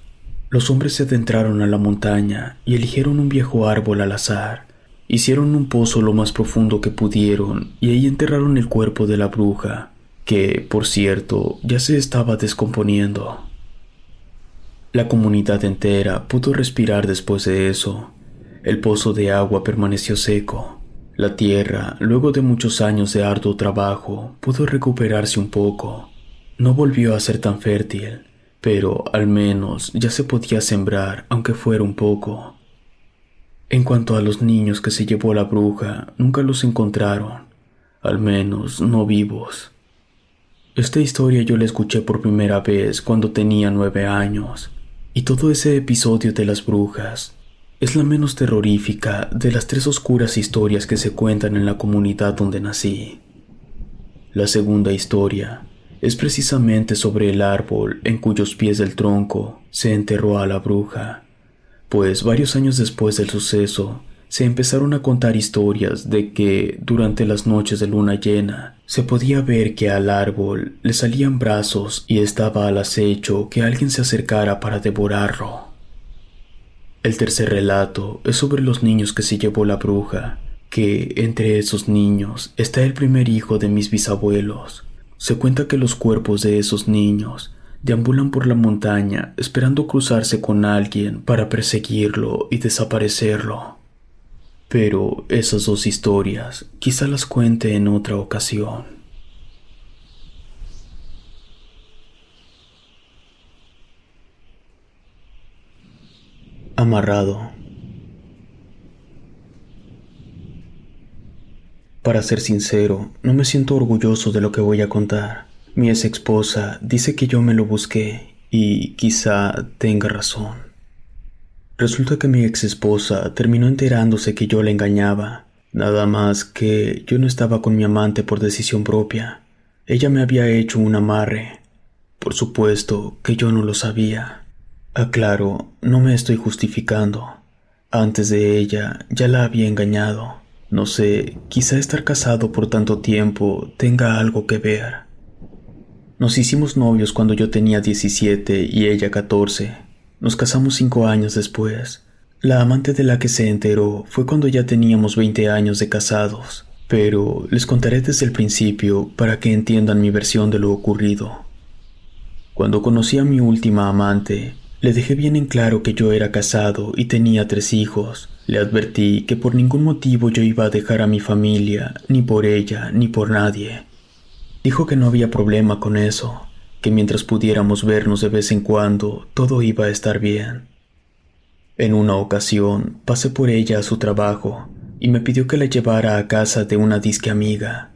Los hombres se adentraron a la montaña y eligieron un viejo árbol al azar. Hicieron un pozo lo más profundo que pudieron y ahí enterraron el cuerpo de la bruja, que, por cierto, ya se estaba descomponiendo. La comunidad entera pudo respirar después de eso. El pozo de agua permaneció seco. La tierra, luego de muchos años de arduo trabajo, pudo recuperarse un poco. No volvió a ser tan fértil, pero al menos ya se podía sembrar, aunque fuera un poco. En cuanto a los niños que se llevó la bruja, nunca los encontraron, al menos no vivos. Esta historia yo la escuché por primera vez cuando tenía 9 años, y todo ese episodio de las brujas es la menos terrorífica de las 3 oscuras historias que se cuentan en la comunidad donde nací. La segunda historia es precisamente sobre el árbol en cuyos pies del tronco se enterró a la bruja, pues varios años después del suceso se empezaron a contar historias de que durante las noches de luna llena se podía ver que al árbol le salían brazos y estaba al acecho que alguien se acercara para devorarlo. El tercer relato es sobre los niños que se llevó la bruja, que entre esos niños está el primer hijo de mis bisabuelos. Se cuenta que los cuerpos de esos niños deambulan por la montaña esperando cruzarse con alguien para perseguirlo y desaparecerlo. Pero esas 2 historias quizá las cuente en otra ocasión. Amarrado. Para ser sincero, no me siento orgulloso de lo que voy a contar. Mi ex esposa dice que yo me lo busqué y quizá tenga razón. Resulta que mi ex esposa terminó enterándose que yo la engañaba, nada más que yo no estaba con mi amante por decisión propia. Ella me había hecho un amarre. Por supuesto que yo no lo sabía. Aclaro, no me estoy justificando. Antes de ella ya la había engañado. No sé, quizá estar casado por tanto tiempo tenga algo que ver. Nos hicimos novios cuando yo tenía 17 y ella 14. Nos casamos 5 años después. La amante de la que se enteró fue cuando ya teníamos 20 años de casados. Pero les contaré desde el principio para que entiendan mi versión de lo ocurrido. Cuando conocí a mi última amante, le dejé bien en claro que yo era casado y tenía 3 hijos. Le advertí que por ningún motivo yo iba a dejar a mi familia, ni por ella, ni por nadie. Dijo que no había problema con eso, que mientras pudiéramos vernos de vez en cuando, todo iba a estar bien. En una ocasión, pasé por ella a su trabajo y me pidió que la llevara a casa de una disque amiga.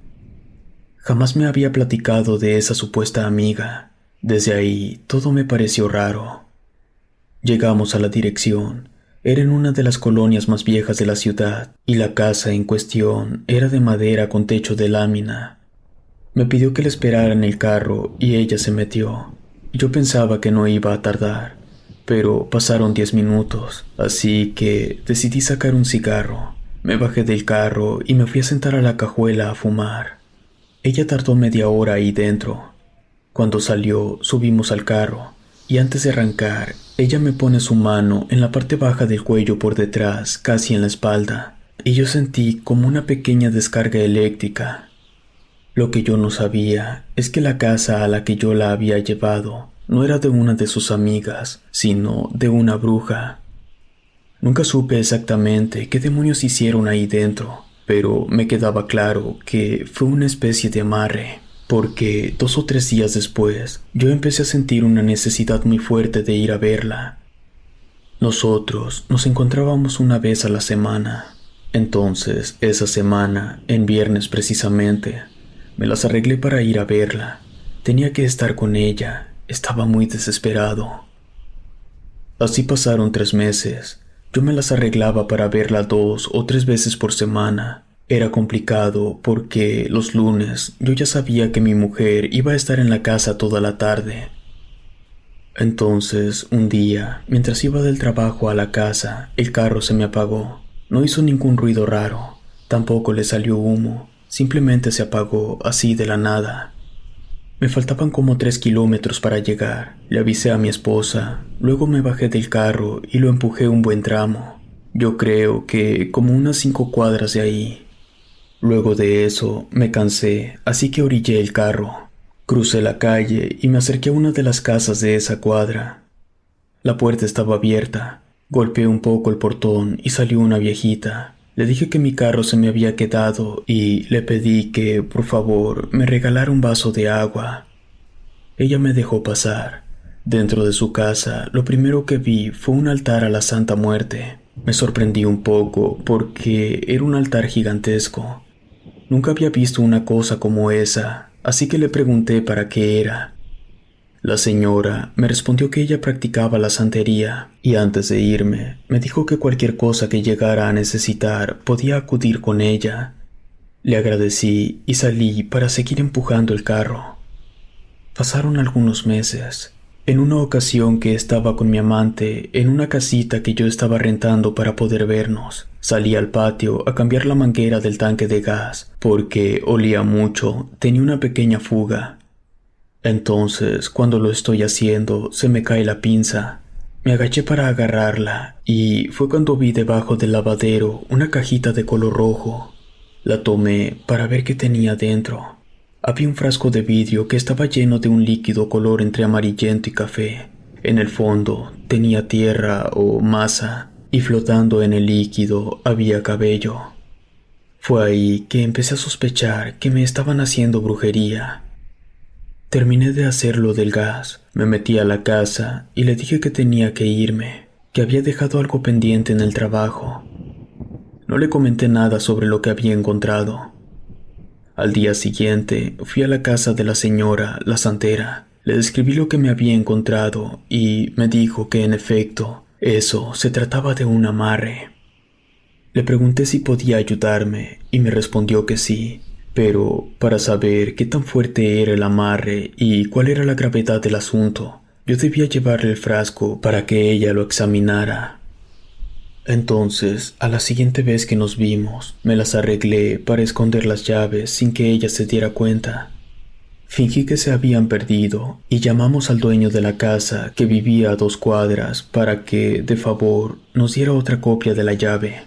Jamás me había platicado de esa supuesta amiga. Desde ahí, todo me pareció raro. Llegamos a la dirección. Era en una de las colonias más viejas de la ciudad, y la casa en cuestión era de madera con techo de lámina. Me pidió que la esperara en el carro y ella se metió. Yo pensaba que no iba a tardar, pero pasaron 10 minutos, así que decidí sacar un cigarro. Me bajé del carro y me fui a sentar a la cajuela a fumar. Ella tardó media hora ahí dentro. Cuando salió, subimos al carro, y antes de arrancar, ella me pone su mano en la parte baja del cuello por detrás, casi en la espalda, y yo sentí como una pequeña descarga eléctrica. Lo que yo no sabía es que la casa a la que yo la había llevado no era de una de sus amigas, sino de una bruja. Nunca supe exactamente qué demonios hicieron ahí dentro, pero me quedaba claro que fue una especie de amarre, porque 2 o 3 días después yo empecé a sentir una necesidad muy fuerte de ir a verla. Nosotros nos encontrábamos una vez a la semana. Entonces, esa semana, en viernes precisamente, me las arreglé para ir a verla. Tenía que estar con ella, estaba muy desesperado. Así pasaron 3 meses. Yo me las arreglaba para verla 2 o 3 veces por semana. Era complicado porque los lunes yo ya sabía que mi mujer iba a estar en la casa toda la tarde. Entonces, un día, mientras iba del trabajo a la casa, el carro se me apagó. No hizo ningún ruido raro, tampoco le salió humo, simplemente se apagó así de la nada. Me faltaban como 3 kilómetros para llegar. Le avisé a mi esposa, luego me bajé del carro y lo empujé un buen tramo. Yo creo que como unas 5 cuadras de ahí. Luego de eso, me cansé, así que orillé el carro. Crucé la calle y me acerqué a una de las casas de esa cuadra. La puerta estaba abierta. Golpeé un poco el portón y salió una viejita. Le dije que mi carro se me había quedado y le pedí que, por favor, me regalara un vaso de agua. Ella me dejó pasar. Dentro de su casa, lo primero que vi fue un altar a la Santa Muerte. Me sorprendí un poco porque era un altar gigantesco. Nunca había visto una cosa como esa, así que le pregunté para qué era. La señora me respondió que ella practicaba la santería y antes de irme me dijo que cualquier cosa que llegara a necesitar podía acudir con ella. Le agradecí y salí para seguir empujando el carro. Pasaron algunos meses. En una ocasión que estaba con mi amante en una casita que yo estaba rentando para poder vernos, salí al patio a cambiar la manguera del tanque de gas porque olía mucho, tenía una pequeña fuga. Entonces, cuando lo estoy haciendo, se me cae la pinza. Me agaché para agarrarla y fue cuando vi debajo del lavadero una cajita de color rojo. La tomé para ver qué tenía dentro. Había un frasco de vidrio que estaba lleno de un líquido color entre amarillento y café. En el fondo tenía tierra o masa y flotando en el líquido había cabello. Fue ahí que empecé a sospechar que me estaban haciendo brujería. Terminé de hacerlo del gas, me metí a la casa y le dije que tenía que irme, que había dejado algo pendiente en el trabajo. No le comenté nada sobre lo que había encontrado. Al día siguiente fui a la casa de la señora, la santera. Le describí lo que me había encontrado y me dijo que en efecto, eso se trataba de un amarre. Le pregunté si podía ayudarme y me respondió que sí, pero para saber qué tan fuerte era el amarre y cuál era la gravedad del asunto, yo debía llevarle el frasco para que ella lo examinara. Entonces, a la siguiente vez que nos vimos, me las arreglé para esconder las llaves sin que ella se diera cuenta. Fingí que se habían perdido y llamamos al dueño de la casa que vivía a 2 cuadras para que, de favor, nos diera otra copia de la llave.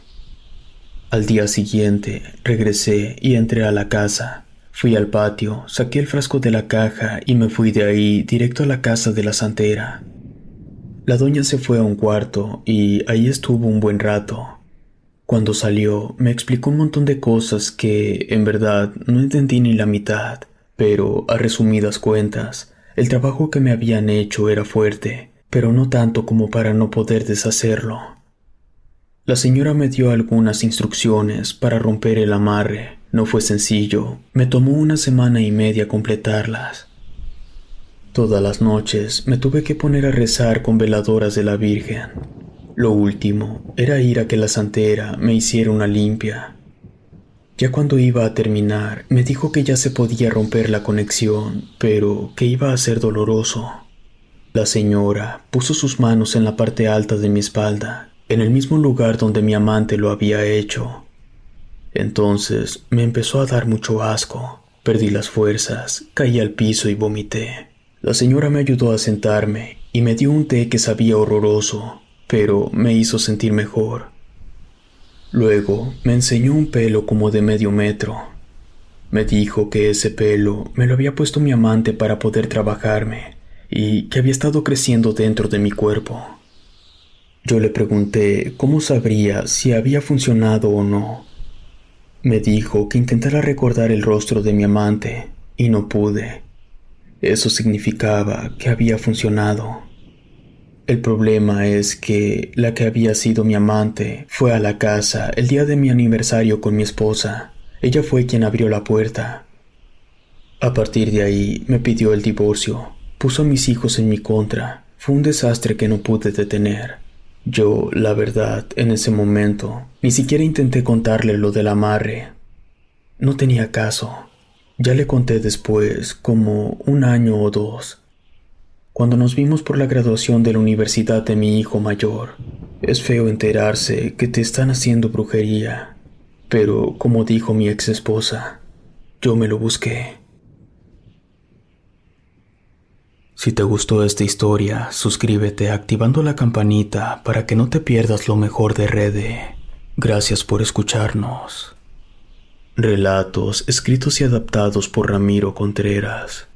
Al día siguiente, regresé y entré a la casa. Fui al patio, saqué el frasco de la caja y me fui de ahí directo a la casa de la santera. La doña se fue a un cuarto y ahí estuvo un buen rato. Cuando salió, me explicó un montón de cosas que, en verdad, no entendí ni la mitad, pero, a resumidas cuentas, el trabajo que me habían hecho era fuerte, pero no tanto como para no poder deshacerlo. La señora me dio algunas instrucciones para romper el amarre. No fue sencillo, me tomó 1 semana y media completarlas. Todas las noches me tuve que poner a rezar con veladoras de la Virgen. Lo último era ir a que la santera me hiciera una limpia. Ya cuando iba a terminar, me dijo que ya se podía romper la conexión, pero que iba a ser doloroso. La señora puso sus manos en la parte alta de mi espalda, en el mismo lugar donde mi amante lo había hecho. Entonces me empezó a dar mucho asco. Perdí las fuerzas, caí al piso y vomité. La señora me ayudó a sentarme y me dio un té que sabía horroroso, pero me hizo sentir mejor. Luego me enseñó un pelo como de medio metro. Me dijo que ese pelo me lo había puesto mi amante para poder trabajarme y que había estado creciendo dentro de mi cuerpo. Yo le pregunté cómo sabría si había funcionado o no. Me dijo que intentara recordar el rostro de mi amante y no pude. Eso significaba que había funcionado. El problema es que la que había sido mi amante fue a la casa el día de mi aniversario con mi esposa. Ella fue quien abrió la puerta. A partir de ahí me pidió el divorcio, puso a mis hijos en mi contra. Fue un desastre que no pude detener. Yo, la verdad, en ese momento, ni siquiera intenté contarle lo del amarre. No tenía caso. Ya le conté después, como 1 año o 2, cuando nos vimos por la graduación de la universidad de mi hijo mayor. Es feo enterarse que te están haciendo brujería, pero como dijo mi ex esposa, yo me lo busqué. Si te gustó esta historia, suscríbete activando la campanita para que no te pierdas lo mejor de Rede. Gracias por escucharnos. Relatos escritos y adaptados por Ramiro Contreras.